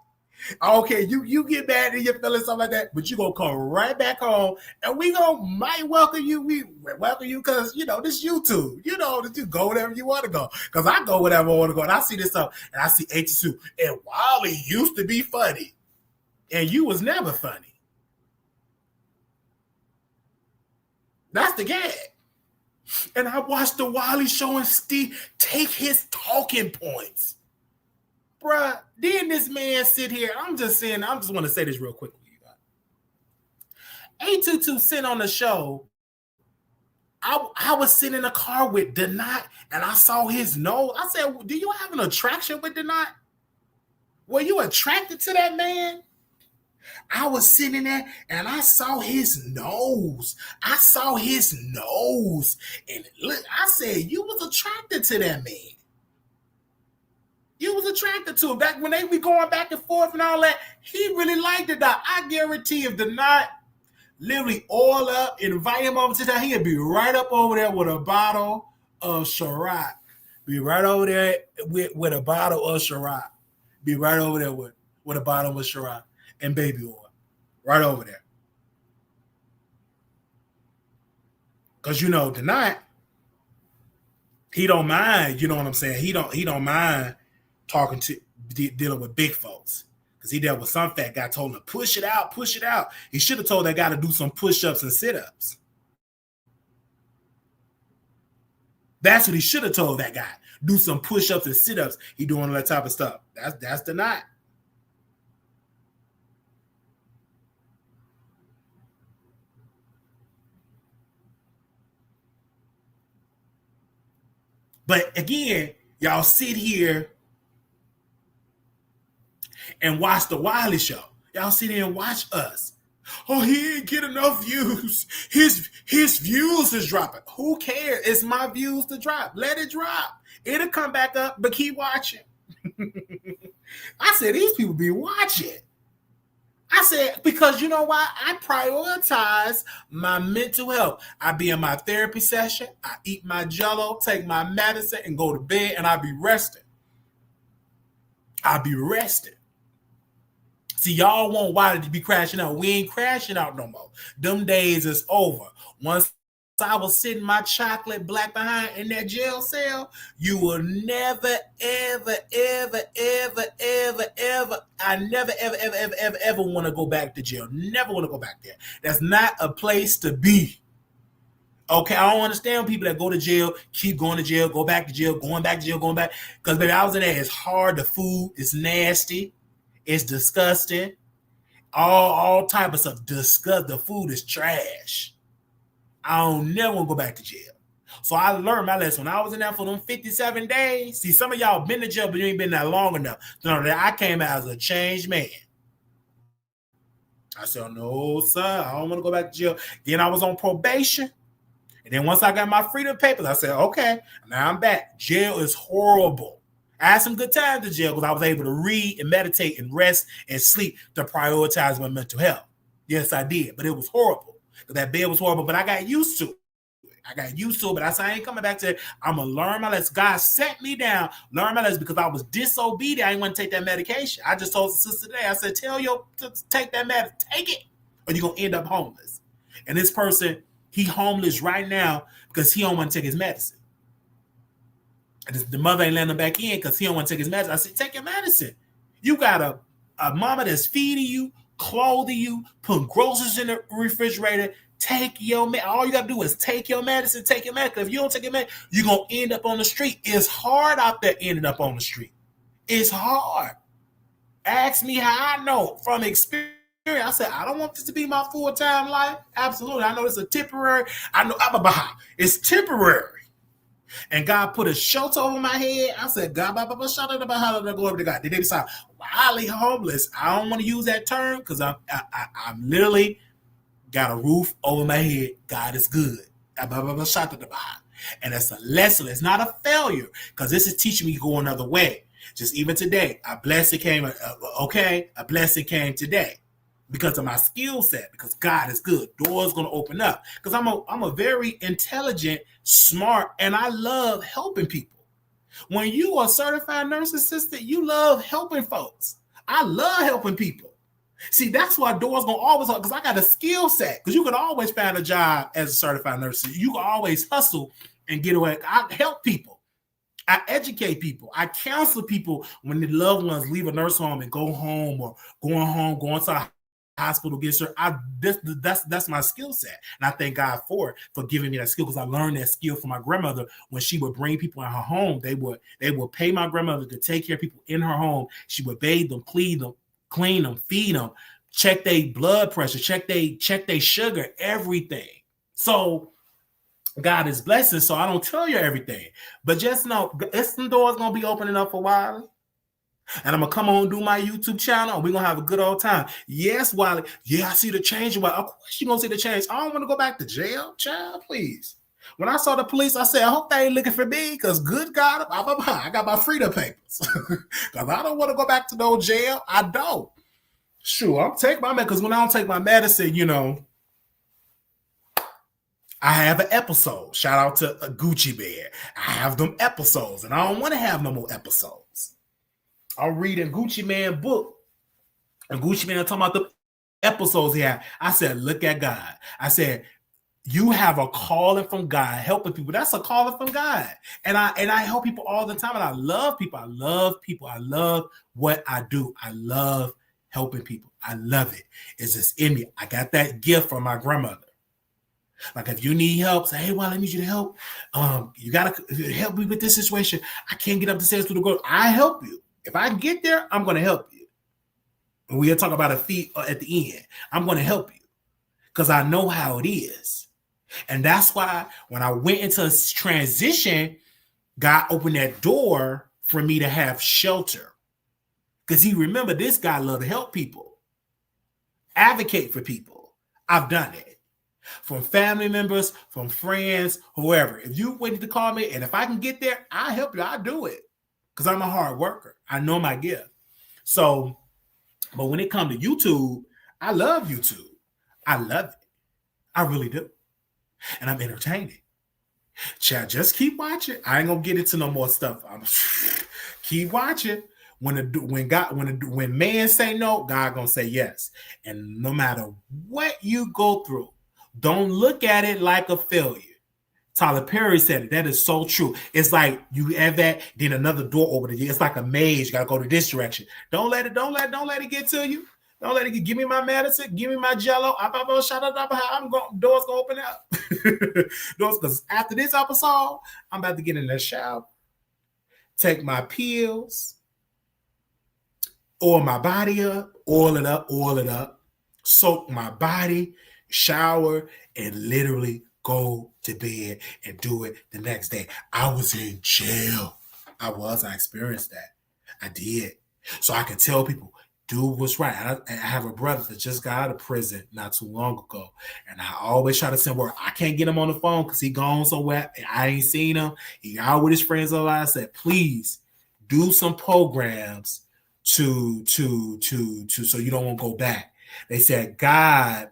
Okay, you get mad and you're feeling something like that, but you gonna come right back home and we gonna might welcome you. We welcome you because this YouTube. That you go wherever you want to go. Because I go wherever I want to go, and I see this stuff and I see H2 and Wally used to be funny, and you was never funny. That's the gag. And I watched the Wally show and Steve take his talking points. Bruh, didn't this man sit here? I just want to say this real quickly. A22 sent on the show. I was sitting in a car with Denot and I saw his nose. I said, "Do you have an attraction with Denot? Were you attracted to that man?" I was sitting there and I saw his nose. And look, I said, "You was attracted to that man. You was attracted to him." Back when they be going back and forth and all that, he really liked it. I guarantee if the not literally oil up, invite him over to that, he'd be right up over there with a bottle of Ciroc. Be right over there with a bottle of Ciroc. Be right over there with a bottle of Ciroc and baby oil. Right over there. Because tonight, he don't mind, you know what I'm saying? He don't mind dealing with big folks. Because he dealt with some fat guy, told him to push it out. He should have told that guy to do some push-ups and sit-ups. That's what he should have told that guy. Do some push-ups and sit-ups. He doing all that type of stuff. That's the night. But again, y'all sit here and watch the Wiley show. Y'all sit here and watch us. Oh, he ain't get enough views. His views is dropping. Who cares? It's my views to drop. Let it drop. It'll come back up, but keep watching. I said, these people be watching. I said, because you know why? I prioritize my mental health. I be in my therapy session. I eat my Jell-O, take my medicine, and go to bed, and I be resting. See, y'all want Wiley to be crashing out. We ain't crashing out no more. Them days is over. Once I was sitting my chocolate black behind in that jail cell, you will never, ever, ever, ever, ever, ever, I never, ever, ever, ever, ever, ever want to go back to jail. Never want to go back there. That's not a place to be. Okay, I don't understand people that go to jail, keep going to jail, go back to jail, going back to jail, going back. Because, baby, I was in there. It's hard. The food is nasty. It's disgusting. All type of stuff. Disgust. The food is trash. I don't never want to go back to jail. So I learned my lesson. When I was in there for them 57 days, see, some of y'all been to jail, but you ain't been there long enough to know that I came out as a changed man. I said, no, sir, I don't want to go back to jail. Then I was on probation. And then once I got my freedom papers, I said, okay, now I'm back. Jail is horrible. I had some good times in jail because I was able to read and meditate and rest and sleep to prioritize my mental health. Yes, I did, but it was horrible. That bed was horrible, but I got used to it. But I said, I ain't coming back to it. I'm going to learn my lesson. God set me down, learn my lesson because I was disobedient. I didn't want to take that medication. I just told the sister today, I said, tell your to take that medicine. Take it, or you're going to end up homeless. And this person, he homeless right now because he don't want to take his medicine. And the mother ain't letting him back in because he don't want to take his medicine. I said, take your medicine. You got a mama that's feeding you, clothing you, putting groceries in the refrigerator. Take your medicine. All you got to do is take your medicine, take your medicine. If you don't take your medicine, you're going to end up on the street. It's hard out there ending up on the street. It's hard. Ask me how I know from experience. I said, I don't want this to be my full-time life. Absolutely. I know it's a temporary. I know it's temporary. And God put a shelter over my head. I said, God, glory to God. Then they decide, wildly homeless. I don't want to use that term because I'm literally got a roof over my head. God is good. And it's a lesson. It's not a failure because this is teaching me to go another way. Just even today, a blessing came. A blessing came today because of my skill set. Because God is good. Doors gonna open up. Because I'm a very intelligent, smart, and I love helping people. When you are a certified nurse assistant, you love helping folks. I love helping people. See, that's why doors gonna always open, because I got a skill set. Because you can always find a job as a certified nurse. You can always hustle and get away. I help people. I educate people. I counsel people when the loved ones leave a nurse home and go home, or going to a hospital, get sure. That's my skill set, and I thank God for giving me that skill, because I learned that skill from my grandmother. When she would bring people in her home, they would pay my grandmother to take care of people in her home. She would bathe them, clean them, feed them, check their blood pressure, check their sugar, everything. So God is blessing. So I don't tell you everything, but just know some doors gonna be opening up for a while. And I'm gonna come on and do my YouTube channel, and we're gonna have a good old time. Yes, Wiley. Yeah, I see the change. Well, of course you're gonna see the change. I don't want to go back to jail, child, please. When I saw the police, I said, I hope they ain't looking for me, because good God, I got my freedom papers. Because I don't want to go back to no jail. I don't. Sure, I'll take my medicine, because when I don't take my medicine, I have an episode. Shout out to a Gucci Bear. I have them episodes, and I don't want to have no more episodes. I'm reading Gucci Man book, and Gucci Man talking about the episodes he had. I said, look at God. I said, you have a calling from God, helping people. That's a calling from God. And I help people all the time, and I love people. I love people. I love what I do. I love helping people. I love it. It's just in me. I got that gift from my grandmother. Like, if you need help, say, hey, well, I need you to help. You got to help me with this situation. I can't get up the stairs to the girl. I help you. If I get there, I'm going to help you. And we'll talk about a fee at the end. I'm going to help you because I know how it is. And that's why when I went into a transition, God opened that door for me to have shelter. Because he remember, this guy loved to help people, advocate for people. I've done it. From family members, from friends, whoever. If you waited to call me, and if I can get there, I'll help you. I'll do it. Because I'm a hard worker. I know my gift. So, but when it comes to YouTube, I love YouTube. I love it. I really do. And I'm entertaining. Chad, just keep watching. I ain't gonna get into no more stuff. Keep watching. When man say no, God gonna say yes. And no matter what you go through, don't look at it like a failure. Tyler Perry said it. That is so true. It's like you have that, then another door over there. It's like a maze. You gotta go to this direction. Don't let it get to you. Don't let it get. Give me my medicine. Give me my Jello. Doors gonna open up. Doors, because after this episode, I'm about to get in the shower, take my pills, oil my body up, oil it up, soak my body, shower, and literally go to bed and do it the next day. I was in jail. I experienced that. I did. So I can tell people, do what's right. I have a brother that just got out of prison not too long ago. And I always try to send word. I can't get him on the phone because he gone somewhere. I ain't seen him. He out with his friends a lot. I said, please do some programs to so you don't want to go back. They said God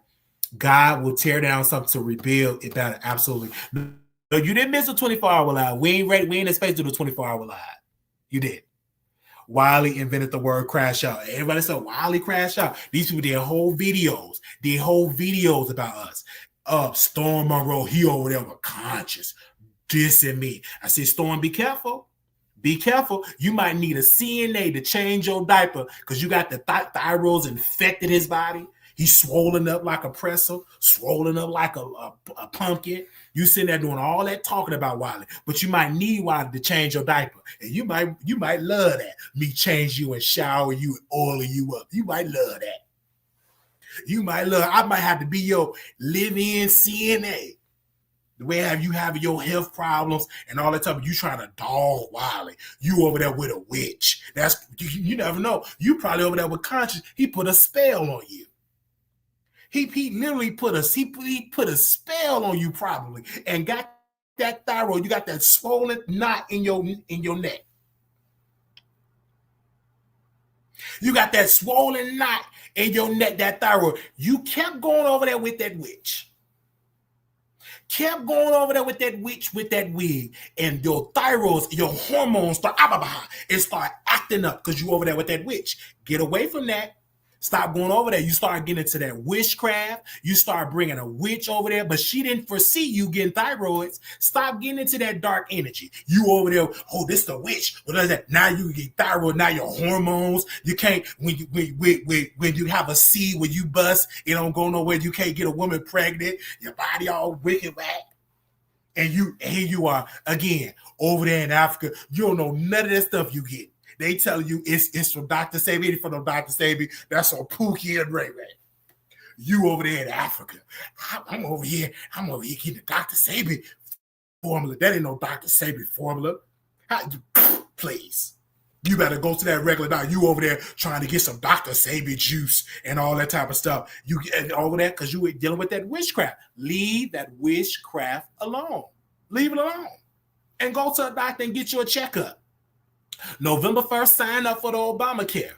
will tear down something to rebuild it better. Absolutely. No, you didn't miss a 24-hour live. We ain't ready. We ain't expected to do a 24-hour live. You did. Wiley invented the word crash out. Everybody said Wiley crash out. These people did whole videos about us. Storm Monroe, he over there with conscious, dissing me. I said, Storm, be careful. Be careful. You might need a CNA to change your diaper because you got the thyroids infected his body. He's swollen up like a pretzel, swollen up like a pumpkin. You sitting there doing all that talking about Wiley, but you might need Wiley to change your diaper. And you might love that. Me change you and shower you and oil you up. You might love that. I might have to be your live-in CNA. The way have you having your health problems and all that stuff, you trying to dog Wiley. You over there with a witch. That's you never know. You probably over there with conscience. He put a spell on you. He literally put a spell on you probably and got that thyroid. You got that swollen knot in your neck. You got that swollen knot in your neck, that thyroid. You kept going over there with that witch. Kept going over there with that witch with that wig, and your thyroids, your hormones start acting up because you over there with that witch. Get away from that. Stop going over there. You start getting into that witchcraft. You start bringing a witch over there, but she didn't foresee you getting thyroids. Stop getting into that dark energy. You over there, oh, this the witch. What is that? Now you get thyroid. Now your hormones. You can't, when you have a seed when you bust, it don't go nowhere. You can't get a woman pregnant. Your body all wicked whack. And here you are again over there in Africa. You don't know none of that stuff you get. They tell you it's from Dr. Sabi, it's from Dr. Sabi. That's on Pookie and Ray Ray. You over there in Africa. I'm over here getting the Dr. Sabi formula. That ain't no Dr. Sabi formula. Please. You better go to that regular doctor. You over there trying to get some Dr. Sabi juice and all that type of stuff. You get over there because you were dealing with that witchcraft. Leave that witchcraft alone. Leave it alone. And go to a doctor and get you a checkup. November 1st, sign up for the Obamacare.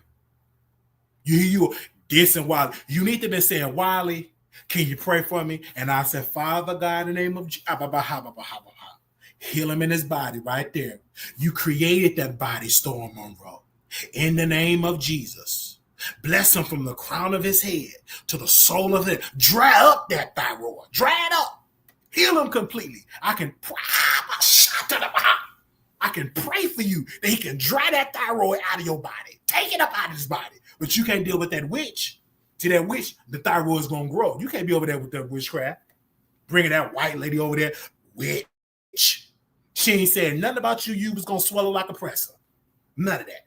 You dissing Wiley. You need to be saying, Wiley, can you pray for me? And I said, Father God, in the name of Jesus, heal him in his body right there. You created that body, Storm Monroe. In the name of Jesus. Bless him from the crown of his head to the sole of it. Dry up that thyroid. Dry it up. Heal him completely. I can pray for you that he can dry that thyroid out of your body. Take it up out of his body. But you can't deal with that witch. See, that witch, the thyroid is going to grow. You can't be over there with that witchcraft. Bringing that white lady over there, witch. She ain't saying nothing about you. You was going to swallow like a presser. None of that.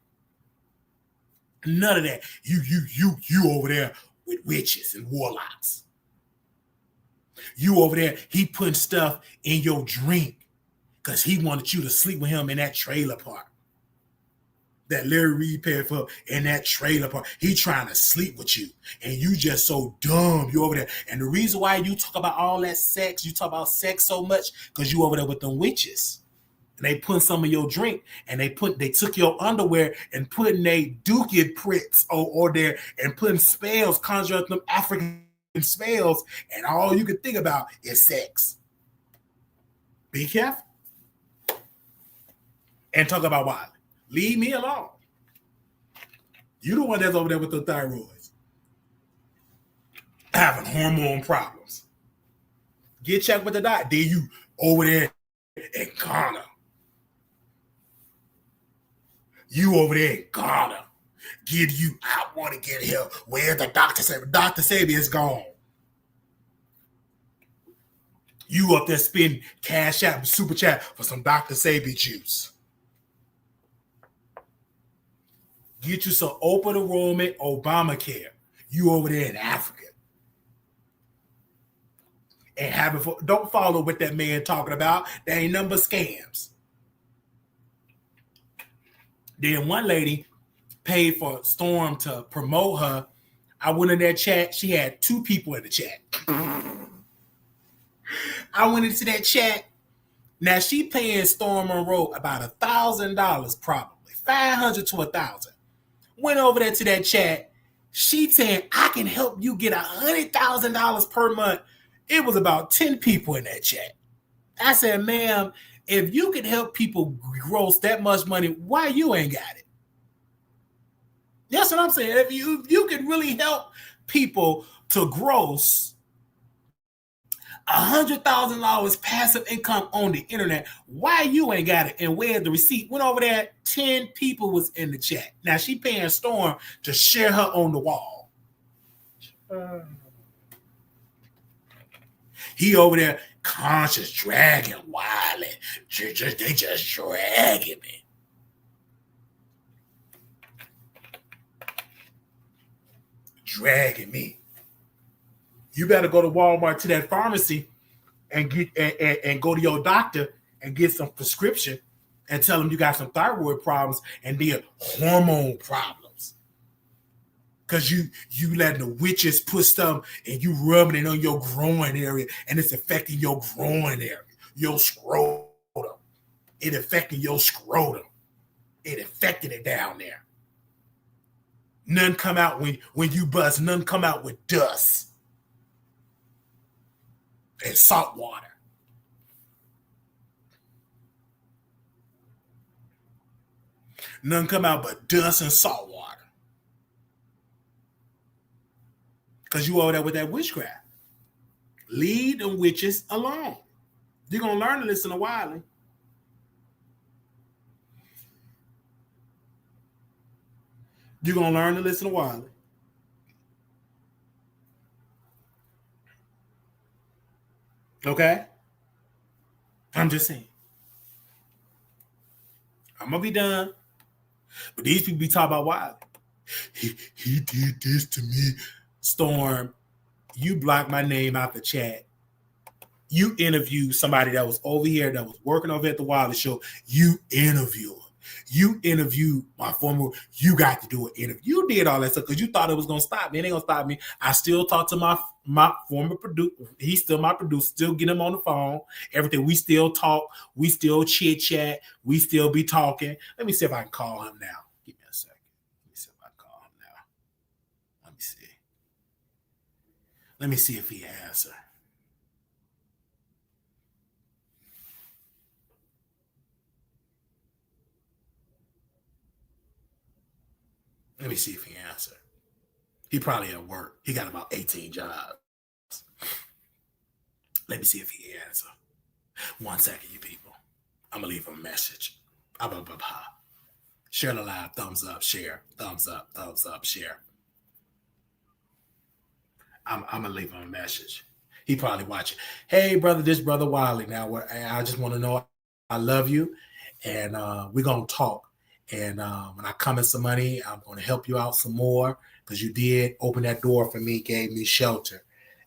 None of that. You over there with witches and warlocks. You over there, he putting stuff in your drink because he wanted you to sleep with him in that trailer park. That Larry Reid paid for in that trailer park. He trying to sleep with you. And you just so dumb. You over there. And the reason why you talk about all that sex, you talk about sex so much, because you over there with them witches. And they put some of your drink and they took your underwear and putting they dookie prints or there and putting spells, conjure up them African spells, and all you can think about is sex. Be careful. And talk about Wiley. Leave me alone. You the one that's over there with the thyroids. Having hormone problems. Get checked with the doctor. Then you over there in Ghana. You over there in Ghana. I want to get help. Where's the Dr. Sabi? Dr. Sabi is gone. You up there spending cash out and super chat for some Dr. Sabi juice. Get you some open enrollment Obamacare. You over there in Africa. And don't follow what that man talking about. There ain't nothing but scams. Then one lady paid for Storm to promote her. I went in that chat. She had 2 people in the chat. I went into that chat. Now she paying Storm Monroe about $1,000 probably. $500 to $1,000. Went over there to that chat. She said, I can help you get $100,000 per month. It was about 10 people in that chat. I said, ma'am, if you can help people gross that much money, why you ain't got it? That's what I'm saying. If you can really help people to gross $100,000 passive income on the internet, why you ain't got it? And where's the receipt? Went over there, 10 people was in the chat. Now she paying Storm to share her on the wall. He over there conscious dragging Wiley. They just dragging me. Dragging me. You better go to Walmart to that pharmacy and get and go to your doctor and get some prescription and tell them you got some thyroid problems and then hormone problems. Because you letting the witches put stuff and you rubbing it on your groin area and it's affecting your groin area, your scrotum. It affecting your scrotum. It affected it down there. None come out when you buzz. None come out with dust and salt water. None come out but dust and salt water. Because you over there with that witchcraft. Leave them witches alone. You're going to learn to listen to Wiley. You're going to learn to listen to Wiley. Okay? I'm just saying. I'm going to be done. But these people be talking about Wiley. He did this to me. Storm, you blocked my name out the chat. You interviewed somebody that was over here that was working over at the Wiley Show. You interviewed. You interviewed my former. You got to do an interview. You did all that stuff because you thought it was going to stop me. It ain't going to stop me. I still talk to my former producer. He's still my producer. Still get him on the phone. Everything. We still talk. We still chit chat. We still be talking. Let me see if I can call him now. Give me a second. Let me see if I can call him now. Let me see. Let me see if he answers. Let me see if he answers. He probably at work. He got about 18 jobs. Let me see if he answers. 1 second, you people. I'm going to leave him a message. Share the live. Thumbs up. Share. Thumbs up. Thumbs up. Share. I'm going to leave him a message. He probably watching. Hey, brother, this brother Wiley. Now, I just want to know I love you, and we're going to talk. And when I come in some money, I'm going to help you out some more because you did open that door for me, gave me shelter.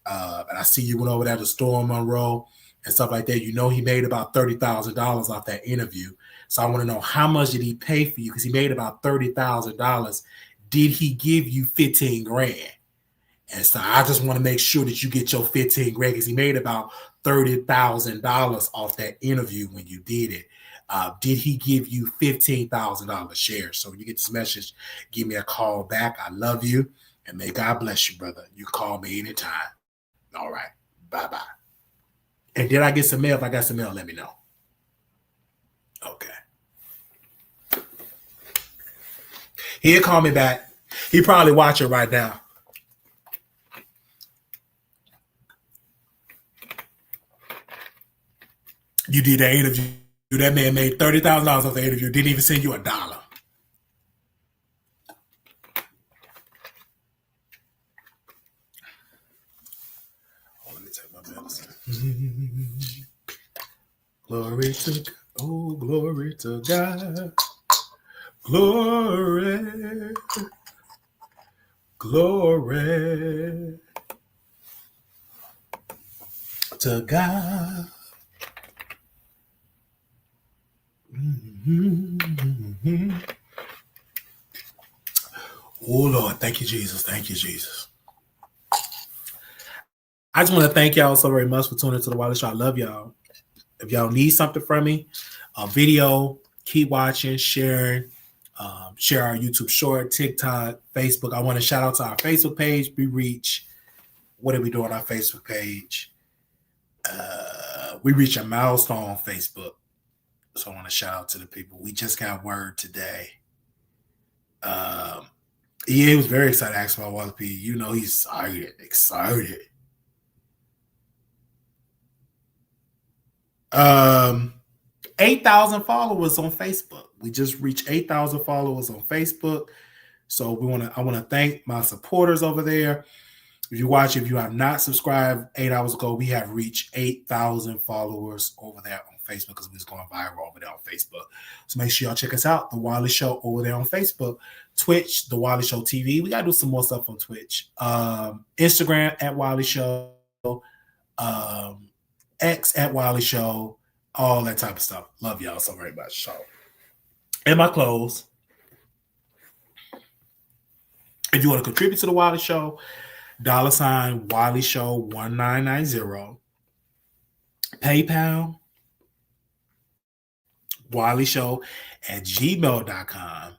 And I see you went over there to Storm Monroe and stuff like that. You know he made about $30,000 off that interview. So I want to know how much did he pay for you because he made about $30,000. Did he give you 15 grand? And so I just want to make sure that you get your 15 grand because he made about $30,000 off that interview when you did it. Did he give you $15,000 shares? So when you get this message, give me a call back. I love you. And may God bless you, brother. You call me anytime. All right. Bye-bye. And did I get some mail? If I got some mail, let me know. Okay. He'll call me back. He probably watching right now. You did that interview. That man made $30,000 off the interview. Didn't even send you $1. Oh, let me take my medicine. Glory to God. Oh, glory to God. Glory. Glory to God. Mm-hmm. Oh, Lord. Thank you, Jesus. Thank you, Jesus. I just want to thank y'all so very much for tuning into the Wiley Show. I love y'all. If y'all need something from me, a video, keep watching, sharing, share our YouTube short, TikTok, Facebook. I want to shout out to our Facebook page. We reach, what are we doing on our Facebook page? We reach a milestone on Facebook. So I want to shout out to the people. We just got word today. He was very excited to ask about Wiley P. You know he's excited. 8,000 followers on Facebook. We just reached 8,000 followers on Facebook. So I want to thank my supporters over there. If you have not subscribed 8 hours ago, we have reached 8,000 followers over there on Facebook because we're just going viral over there on Facebook. So make sure y'all check us out, The Wiley Show over there on Facebook. Twitch, The Wiley Show TV. We got to do some more stuff on Twitch. Instagram, @Wiley Show. X at Wiley Show, all that type of stuff. Love y'all so very much. So, and my clothes. If you want to contribute to the Wiley Show, $ Wiley Show 1990. PayPal, Wiley Show at gmail.com.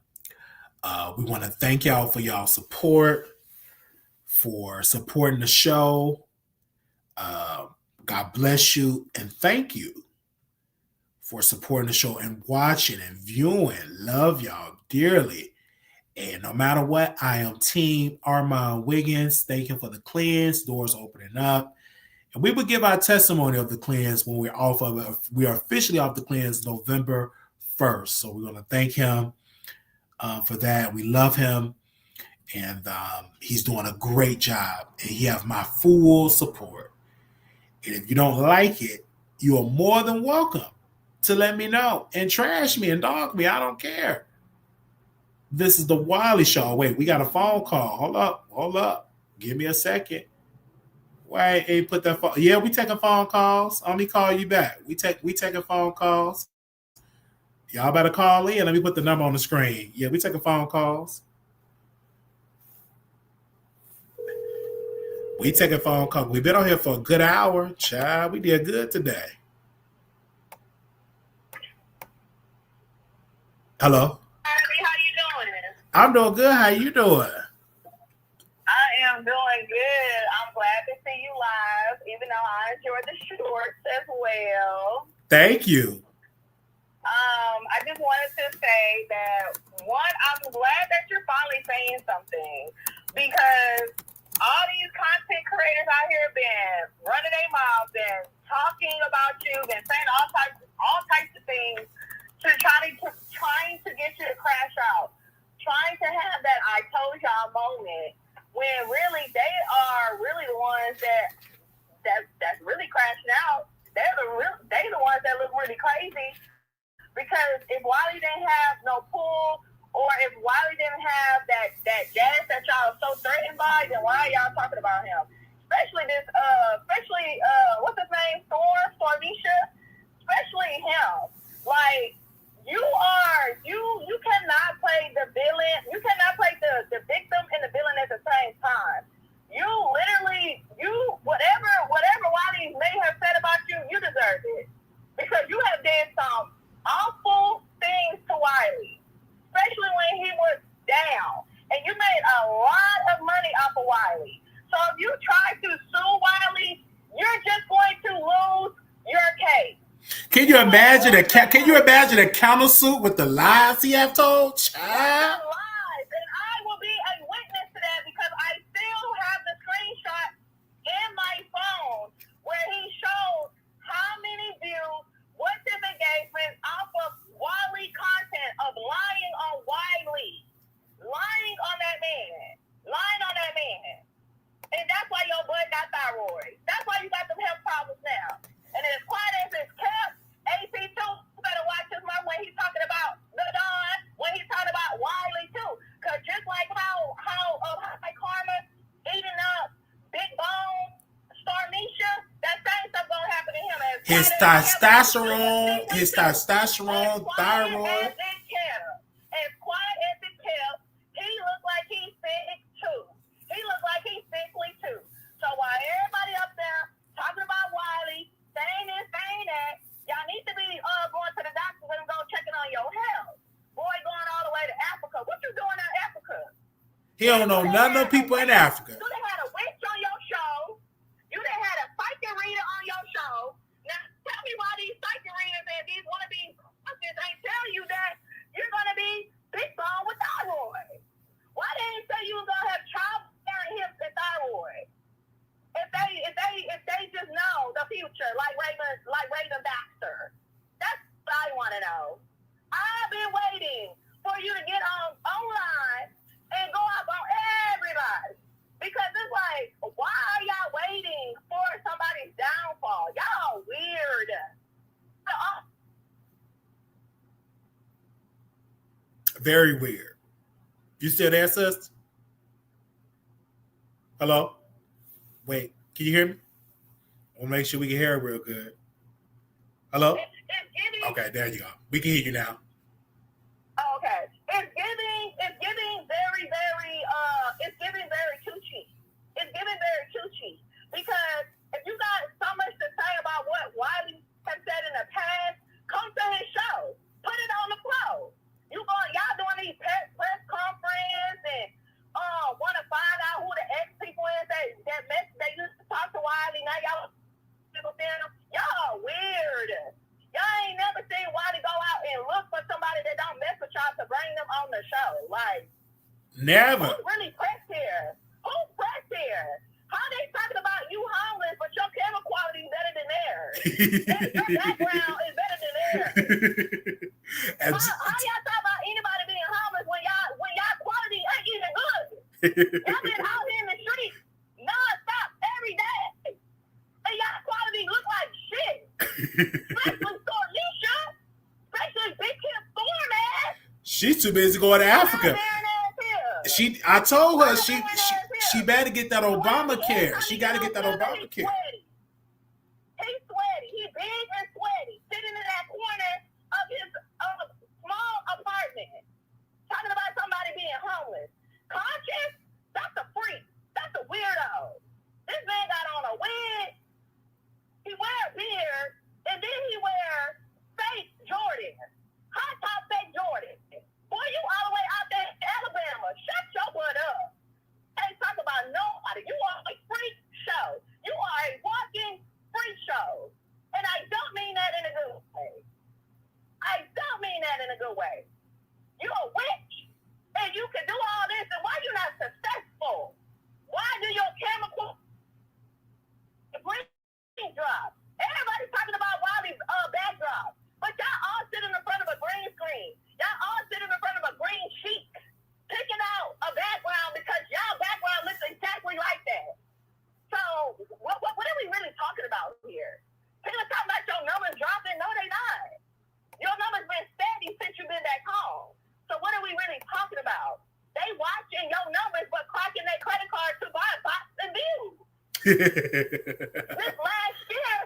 We want to thank y'all for y'all support, for supporting the show. God bless you and thank you for supporting the show and watching and viewing. Love y'all dearly. And no matter what, I am Team Armon Wiggins. Thank you for the cleanse. Doors opening up. And we will give our testimony of the cleanse when we're off of it. We are officially off the cleanse November 1st. So we're going to thank him for that. We love him. And he's doing a great job. And he has my full support. And if you don't like it, you are more than welcome to let me know and trash me and dog me. I don't care. This is the Wiley Show. Wait, we got a phone call. Hold up. Give me a second. Wait, hey, put that phone. Yeah, we taking phone calls. Let me call you back. We taking phone calls. Y'all better call in. Let me put the number on the screen. Yeah, we taking phone calls. We taking phone calls. We've been on here for a good hour. Child, we did good today. Hello. How you doing? I'm doing good. How you doing? I am doing good. I'm glad to see you live, even though I enjoyed the shorts as well. Thank you. I just wanted to say that, one, I'm glad that you're finally saying something, because all these content creators out here been running their mouths and talking about you and saying all types of things to trying to get you to crash out, trying to have that I told y'all moment, when really they are really the ones that's really crashing out. They the ones that look really crazy, because if Wiley didn't have no pool, or if Wiley didn't have that gas that y'all are so threatened by, then why are y'all talking about him? Especially what's his name, Stormisha, especially him. Like, you cannot play the villain. You cannot play the victim and the villain at the same time. You literally, whatever Wiley may have said about you, you deserve it, because you have done some awful things to Wiley, especially when he was down, and you made a lot of money off of Wiley. So if you try to sue Wiley, you're just going to lose your case. Can you imagine a countersuit with the lies he have told? Child. Lies, and I will be a witness to that, because I still have the screenshot in my phone where he showed how many views, what's his engagement off of Wiley content of lying on Wiley, lying on that man, and that's why your butt got thyroid. That's why you got them health problems now. And as quiet as it's kept, AP2 better watch his mouth when he's talking about the Don, when he's talking about Wiley too. Because just like how High Karma eating up Big Bone, Stormisha, that same stuff gonna happen to him. His testosterone, thyroid. As quiet as it kept, he looked like he's sick too. He looked like he's sickly too. So while everybody up there talking about Wiley, saying this, saying that, y'all need to be going to the doctors and go checking on your health. Boy, going all the way to Africa. What you doing in Africa? He don't know none of the people in Africa. You done had a witch on your show. You done had a psychic reader on your show. Now, tell me why these psychic readers and these wannabe doctors ain't tell you that you're going to be big bone with thyroid. Why they didn't say you was going to have childbearing hips and thyroid? If they just know the future, like Raven Baxter. That's what I want to know. I've been waiting for you to get online and go up on everybody. Because it's like, why are y'all waiting for somebody's downfall? Y'all weird. Very weird. You still there, sis? Hello? Wait, can you hear me? We'll make sure we can hear it real good. Hello? It's giving. Okay, there you go. We can hear you now. Oh, okay. It's giving very, very, it's giving very coochie. It's giving very coochie. Because if you got so much to say about what Wiley has said in the past, come to his show. Put it on the floor. Y'all doing these press conference and want to find out who the ex people is that used to talk to Wiley. Now y'all y'all weird. Y'all ain't never seen Wiley go out and look for somebody that don't mess with y'all to bring them on the show. Like, never. Who's really pressed here? Who's pressed here? How they talking about you homeless, but your camera quality is better than theirs? Your background is better than theirs. How y'all talk about anybody being homeless when y'all quality ain't even good? Y'all been out in the street non-stop every day, and y'all quality look like shit. Especially Sorisha, especially Big Kim Storm ass. She's too busy going to Africa. I told her she better get that Obamacare. She got to get that Obamacare. He's sweaty. He's big and sweaty, sitting in that corner of his small apartment, talking about somebody being homeless. Conscious? That's a freak. That's a weirdo. This man got on a wig. He wear a beard, and then he wear fake Jordan. Hot top fake Jordan. Boy, you all the way out there in Alabama. Shut your butt up. Ain't talk about nobody. You are a freak show. You are a walking freak show. And I don't mean that in a good way. I don't mean that in a good way. You a witch. And you can do all this, and why you not successful? Why do your camera green drop? Everybody's talking about Wiley's backdrop. But y'all all sitting in front of a green screen. Y'all all sitting in front of a green sheet, picking out a background because y'all background looks exactly like that. So what are we really talking about here? People talking about your numbers dropping. No, they not. Your numbers been steady since you've been back home. So what are we really talking about? They watching your numbers but clocking their credit card to buy box and views. This last year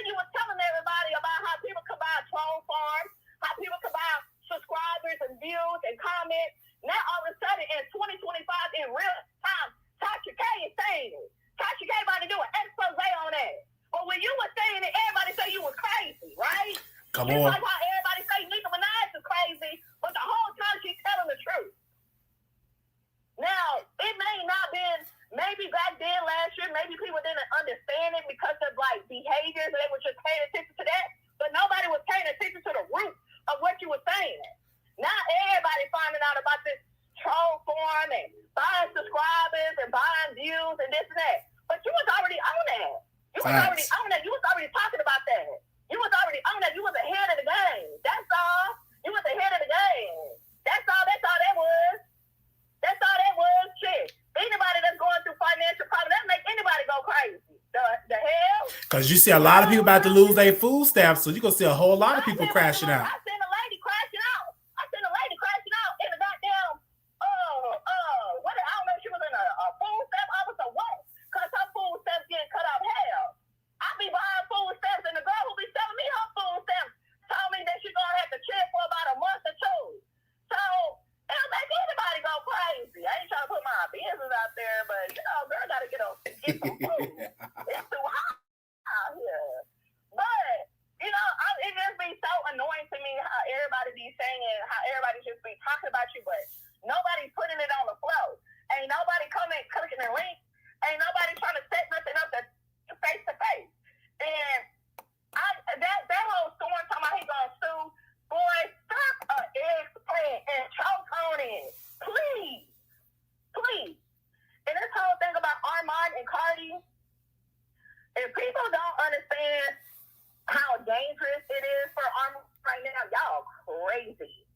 you were telling everybody about how people could buy troll farms, how people could buy subscribers and views and comments. Now all of a sudden in 2025 in real time, Tasha K is saying it. Tasha K about to do an expose on that. But when you were saying it, everybody say you were crazy, right? Come It's on. like how everybody say Nicki Minaj is crazy, but the whole time she's telling the truth. Now, it may not been, maybe back then last year, maybe people didn't understand it because of like behaviors, and they were just paying attention to that, but nobody was paying attention to the root of what you were saying. Now everybody finding out about this troll form and buying subscribers and buying views and this and that. But you was already on that. You was already on that. You was already talking about that. You was already on that. You was ahead of the game. That's all. You was ahead of the game. That's all that was. That's all that was. Shit. Anybody that's going through financial problems, that make anybody go crazy. The hell? Because you see a lot of people about to lose their food stamps, so you're going to see a whole lot of people crashing out. I seen a lady crashing out. In the goddamn, I don't know if she was in a food stamp office or what, because her food stamps getting cut off. Hell, I be buying food stamps, and the girl who be selling me her food stamps told me that she's going to have to chill for about a month or two. So, it'll make anybody go crazy. I ain't trying to put my business out there, but, girl got to get some food. It's too hot out here. But, it just be so annoying to me how everybody be saying it, how everybody just be talking about you, but nobody's putting it on the floor. Ain't nobody coming, clicking the link. Ain't nobody trying to set nothing up that's face to face. And that whole storm talking about he gonna sue, boy, stop an eggplant and choke on it. Please. And this whole thing about Armon and Cardi, if people don't understand how dangerous it is for Armon right now, y'all crazy.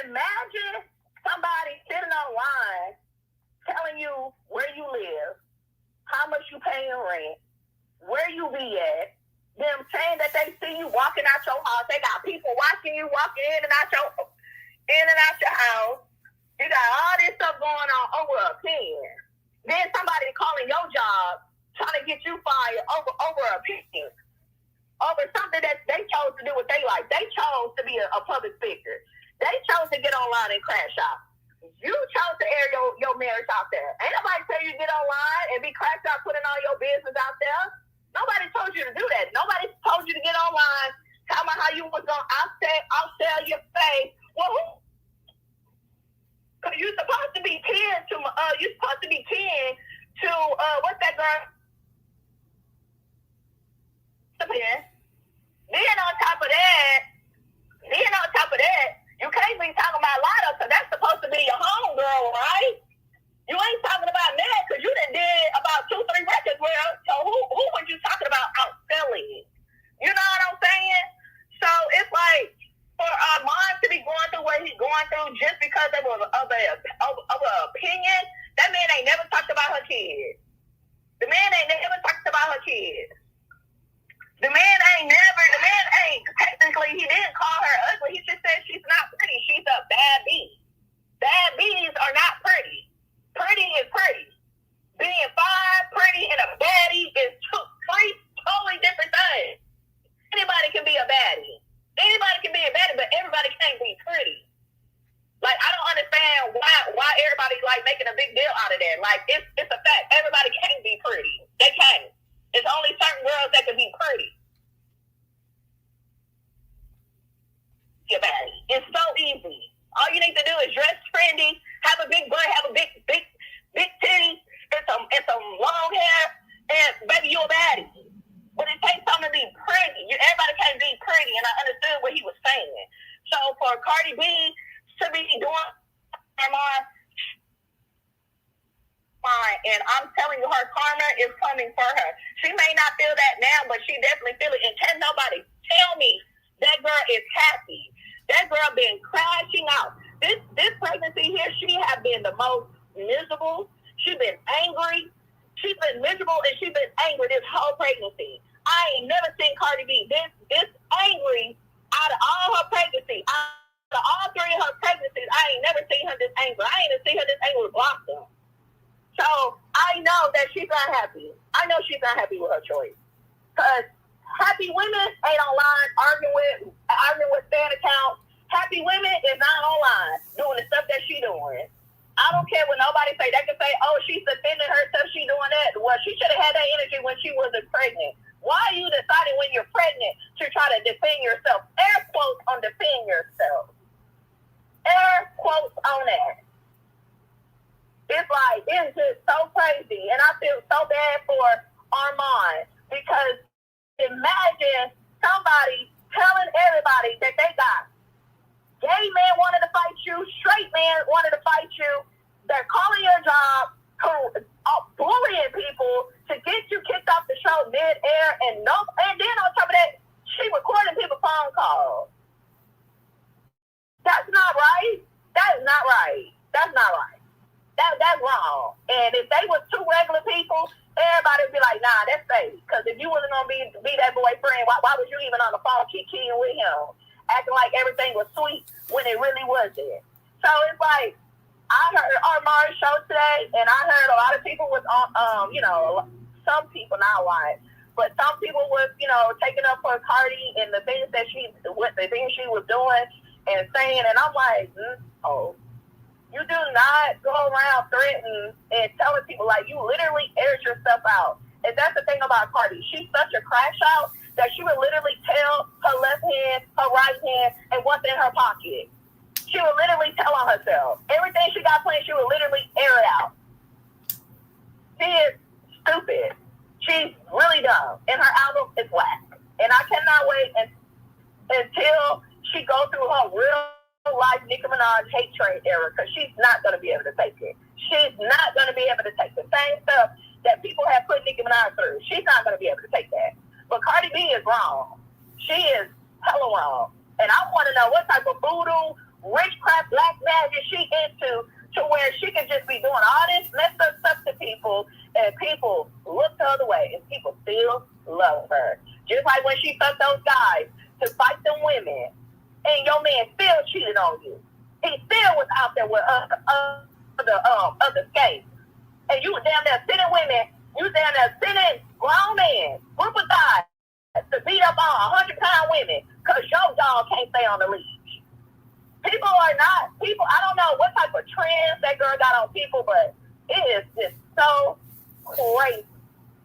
Imagine somebody sitting online telling you where you live, how much you pay in rent, where you be at, them saying that they see you walking out your house. They got people watching you walking in and out your house. You got all this stuff going on over a pen. Then somebody calling your job trying to get you fired over a opinion, over something that they chose to do what they like. They chose to be a public figure. They chose to get online and crash out. You chose to air your marriage out there. Ain't nobody tell you to get online and be crashed out putting all your business out there. Nobody told you to do that. Nobody told you to get online, talking about how you was going to outsell your face. Well, because you're supposed to be kin to, what's that girl? Then on top of that, you can't be talking about Lotto because that's supposed to be your homegirl, right? You ain't talking about that because you did about 2-3 records well. So who was you talking about outselling? You know what I'm saying? So it's like for Armon to be going through what he's going through just because of an opinion, that man ain't never talked about her kids. The man ain't technically, he didn't call her ugly. He just said she's not pretty. She's a bad bee. Bad bees are not pretty. Pretty is pretty. Being fine, pretty, and a baddie is three totally different things. Anybody can be a baddie. But everybody can't be pretty. Like, I don't understand why everybody like making a big deal out of that. Like, it's a fact. Everybody can't be pretty. They can't. It's only certain girls that can be pretty. Your baddie. It's so easy. All you need to do is dress trendy, have a big butt, have a big titty, and some long hair, and baby, you're a baddie. But it takes something to be pretty. Everybody can't be pretty, and I understood what he was saying. So for Cardi B to be doing Armon, fine, and I'm telling you, her karma is coming for her. She may not feel that now, but she definitely feel it. And can nobody tell me that girl is happy? That girl been crashing out. This pregnancy here, she have been the most miserable. She been angry. She's been miserable and she's been angry this whole pregnancy. I ain't never seen Cardi B this angry out of all her pregnancy. Out of all 3 of her pregnancies, I ain't never seen her this angry. I ain't even seen her this angry with Blossom. So I know that she's not happy. I know she's not happy with her choice. Because happy women ain't online arguing with fan accounts. Happy women is not online doing the stuff that she doing. I don't care what nobody say. They can say, oh, she's defending herself, she doing that. Well, she should have had that energy when she wasn't pregnant. Why are you deciding when you're pregnant to try to defend yourself? Air quotes on defend yourself. Air quotes on that. It's like, it's just so crazy. And I feel so bad for Armon because imagine somebody telling everybody that they got gay man wanted to fight you, straight man wanted to fight you. They're calling your job, bullying people to get you kicked off the show mid-air, and then on top of that, she recording people's phone calls. That's not right. That is not right. That's not right. That's wrong. And if they was 2 regular people, everybody would be like, nah, that's fake. Because if you wasn't gonna be that boyfriend, why was you even on the phone kicking with him? Acting like everything was sweet when it really wasn't. So it's like, I heard Armon's show today, and I heard a lot of people was on, some people, not a lot, but some people was, taking up for Cardi and the things that she was doing and saying, and I'm like, oh, you do not go around threatening and telling people, like, you literally aired yourself out. And that's the thing about Cardi. She's such a crash out that she would literally tell her left hand, her right hand, and what's in her pocket. She would literally tell on herself. Everything she got planned, she would literally air it out. She is stupid. She's really dumb. And her album is whack. And I cannot wait until she goes through her real life Nicki Minaj hate trade era, because she's not going to be able to take it. She's not going to be able to take the same stuff that people have put Nicki Minaj through. She's not going to be able to take that. But Cardi B is wrong. She is hella wrong. And I want to know what type of voodoo, witchcraft, black magic she into to where she can just be doing all this messed up stuff to people, and people look the other way, and people still love her. Just like when she fucked those guys to fight them women, and your man still cheated on you. He still was out there with other skates. And you were down there sitting women You down there sending grown men with a guy to beat up on 100-pound women because your dog can't stay on the leash. People are not people. I don't know what type of trends that girl got on people, but it is just so crazy.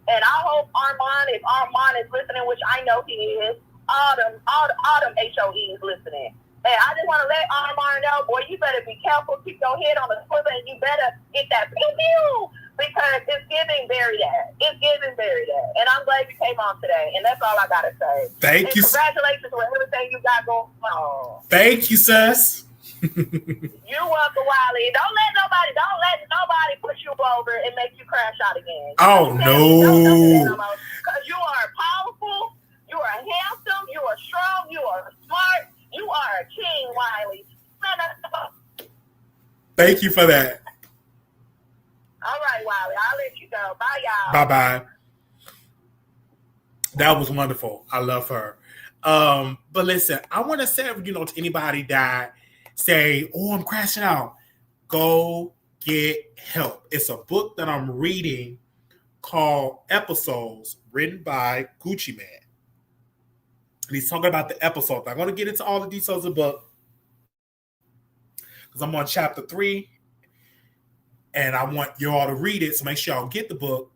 And I hope Armon, if Armon is listening, which I know he is, all them HOEs listening. And I just want to let Armon know, boy, you better be careful, keep your head on the swivel, and you better get that pew because it's giving very that. It's giving very that. And I'm glad you came on today. And that's all I gotta say. Thank you. Congratulations for everything you got going on. Thank you, sis. You welcome, Wiley. Don't let nobody push you over and make you crash out again. Oh no! Because you are powerful, you are handsome, you are strong, you are smart, you are a king, Wiley. Thank you for that. All right, Wiley. I'll let you go. Bye, y'all. Bye. That was wonderful. I love her. But listen, I want to say, to anybody that say, "Oh, I'm crashing out," go get help. It's a book that I'm reading called Episodes, written by Gucci Man. And he's talking about the episodes. I'm going to get into all the details of the book because I'm on chapter 3 and I want you all to read it. So make sure y'all get the book.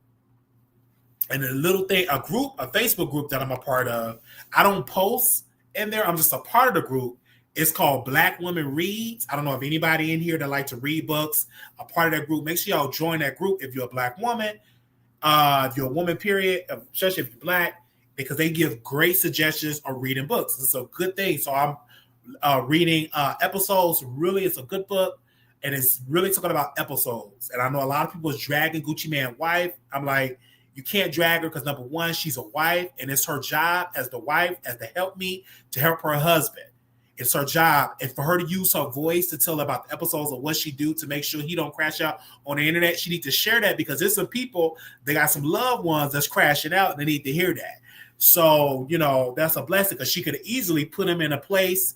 And a little thing, a Facebook group that I'm a part of. I don't post in there. I'm just a part of the group. It's called Black Women Reads. I don't know if anybody in here that like to read books, a part of that group. Make sure y'all join that group if you're a Black woman, if you're a woman, period, especially if you're Black, because they give great suggestions on reading books. It's a good thing. So I'm reading Episodes. Really, it's a good book, and it's really talking about episodes. And I know a lot of people is dragging Gucci Mane's wife. I'm like, you can't drag her because, number one, she's a wife, and it's her job as the wife, as the helpmeet, to help her husband. It's her job. And for her to use her voice to tell about the episodes of what she do to make sure he don't crash out on the internet, she needs to share that because there's some people, they got some loved ones that's crashing out and they need to hear that. So, that's a blessing because she could easily put him in a place,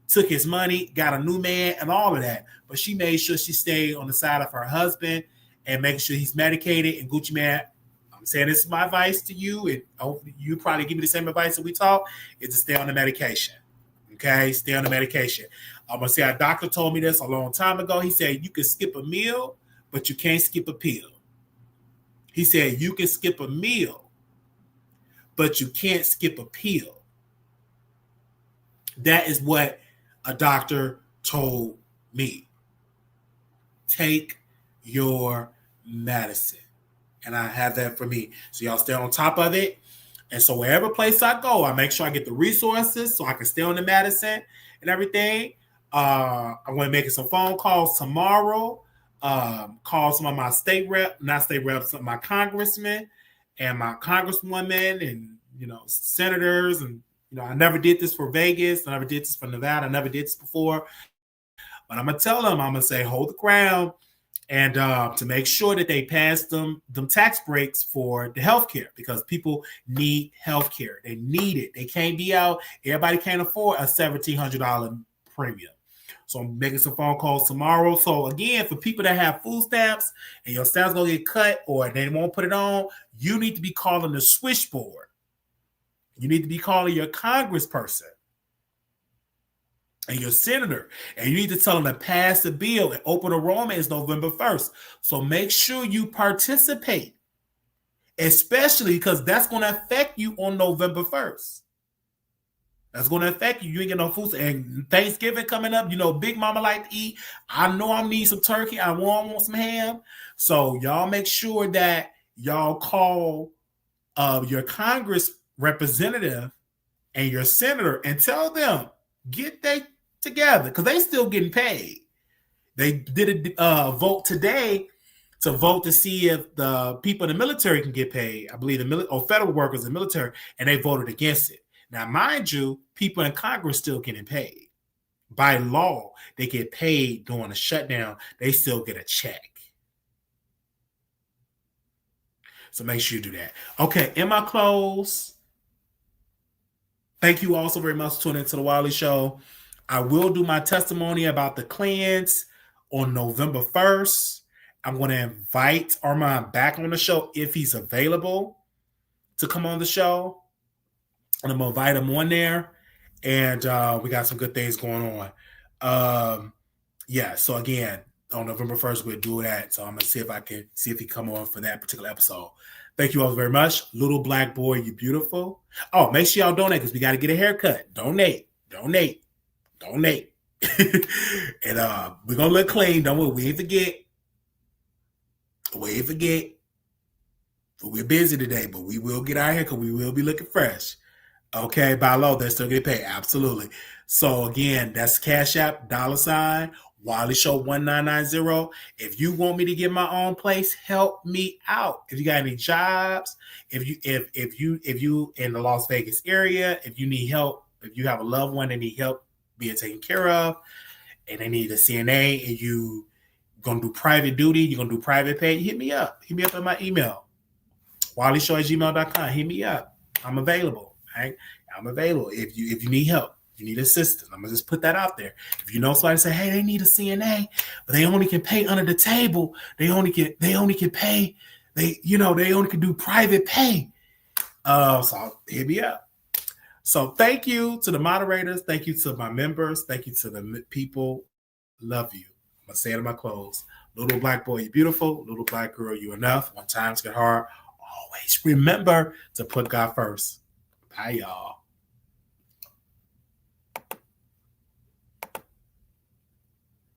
took his money, got a new man and all of that. But she made sure she stayed on the side of her husband and making sure he's medicated. And Gucci Man, I'm saying this is my advice to you, and hopefully you probably give me the same advice that we talk, is to stay on the medication. Okay, stay on the medication. I'm gonna say a doctor told me this a long time ago. He said you can skip a meal, but you can't skip a pill. He said you can skip a meal, but you can't skip a pill. That is what a doctor told me. Take your medicine. And I have that for me. So y'all stay on top of it. And so wherever place I go, I make sure I get the resources so I can stay on the medicine and everything. I'm going to make some phone calls tomorrow. Call some of my some of my congressmen and my congresswomen and, senators. And, I never did this for Vegas. I never did this for Nevada. I never did this before. But I'm going to tell them, I'm going to say, hold the ground. And to make sure that they pass them tax breaks for the healthcare because people need healthcare. They need it. They can't be out. Everybody can't afford a $1,700 premium. So I'm making some phone calls tomorrow. So again, for people that have food stamps and your stamps gonna get cut or they won't put it on, you need to be calling the switchboard. You need to be calling your congressperson and your senator, and you need to tell them to pass the bill. And open enrollment is November 1st. So make sure you participate, especially because that's going to affect you on November 1st. That's going to affect you. You ain't get no food. And Thanksgiving coming up, Big Mama like to eat. I know I need some turkey. I want some ham. So y'all make sure that y'all call your Congress representative and your senator and tell them, get they together because they still getting paid. They did a vote today to vote to see if the people in the military can get paid. I believe federal workers in the military, and they voted against it. Now, mind you, people in Congress still getting paid. By law, they get paid during a shutdown. They still get a check. So make sure you do that. Okay, in my close, thank you all so very much for tuning into the Wiley Show. I will do my testimony about the cleanse on November 1st. I'm going to invite Armon back on the show if he's available to come on the show. And I'm going to invite him on there. And we got some good things going on. Yeah, so again, on November 1st, we'll do that. So I'm going to see if he come on for that particular episode. Thank you all very much. Little black boy, you beautiful. Oh, make sure y'all donate because we got to get a haircut. Donate. And we're going to look clean. Don't worry. We ain't forget. We're busy today, but we will get our haircut. We will be looking fresh. Okay, by law, they're still getting paid. Absolutely. So again, that's Cash App, $, Wiley Show 1990. If you want me to get my own place, help me out. If you got any jobs, if you in the Las Vegas area, if you need help, if you have a loved one that need help being taken care of, and they need a CNA, and you gonna do private duty, you're gonna do private pay, hit me up. Hit me up at my email, WileyShow@gmail.com. Hit me up. I'm available. Right? I'm available. If you need help, you need assistance, I'm gonna just put that out there. If you know somebody say, hey, they need a CNA, but they only can pay under the table, they only can pay, they only can do private pay. So hit me up. So thank you to the moderators, thank you to my members, thank you to the people. Love you. I'm gonna say it in my close. Little black boy, you beautiful. Little black girl, you enough. When times get hard, always remember to put God first. Bye, y'all.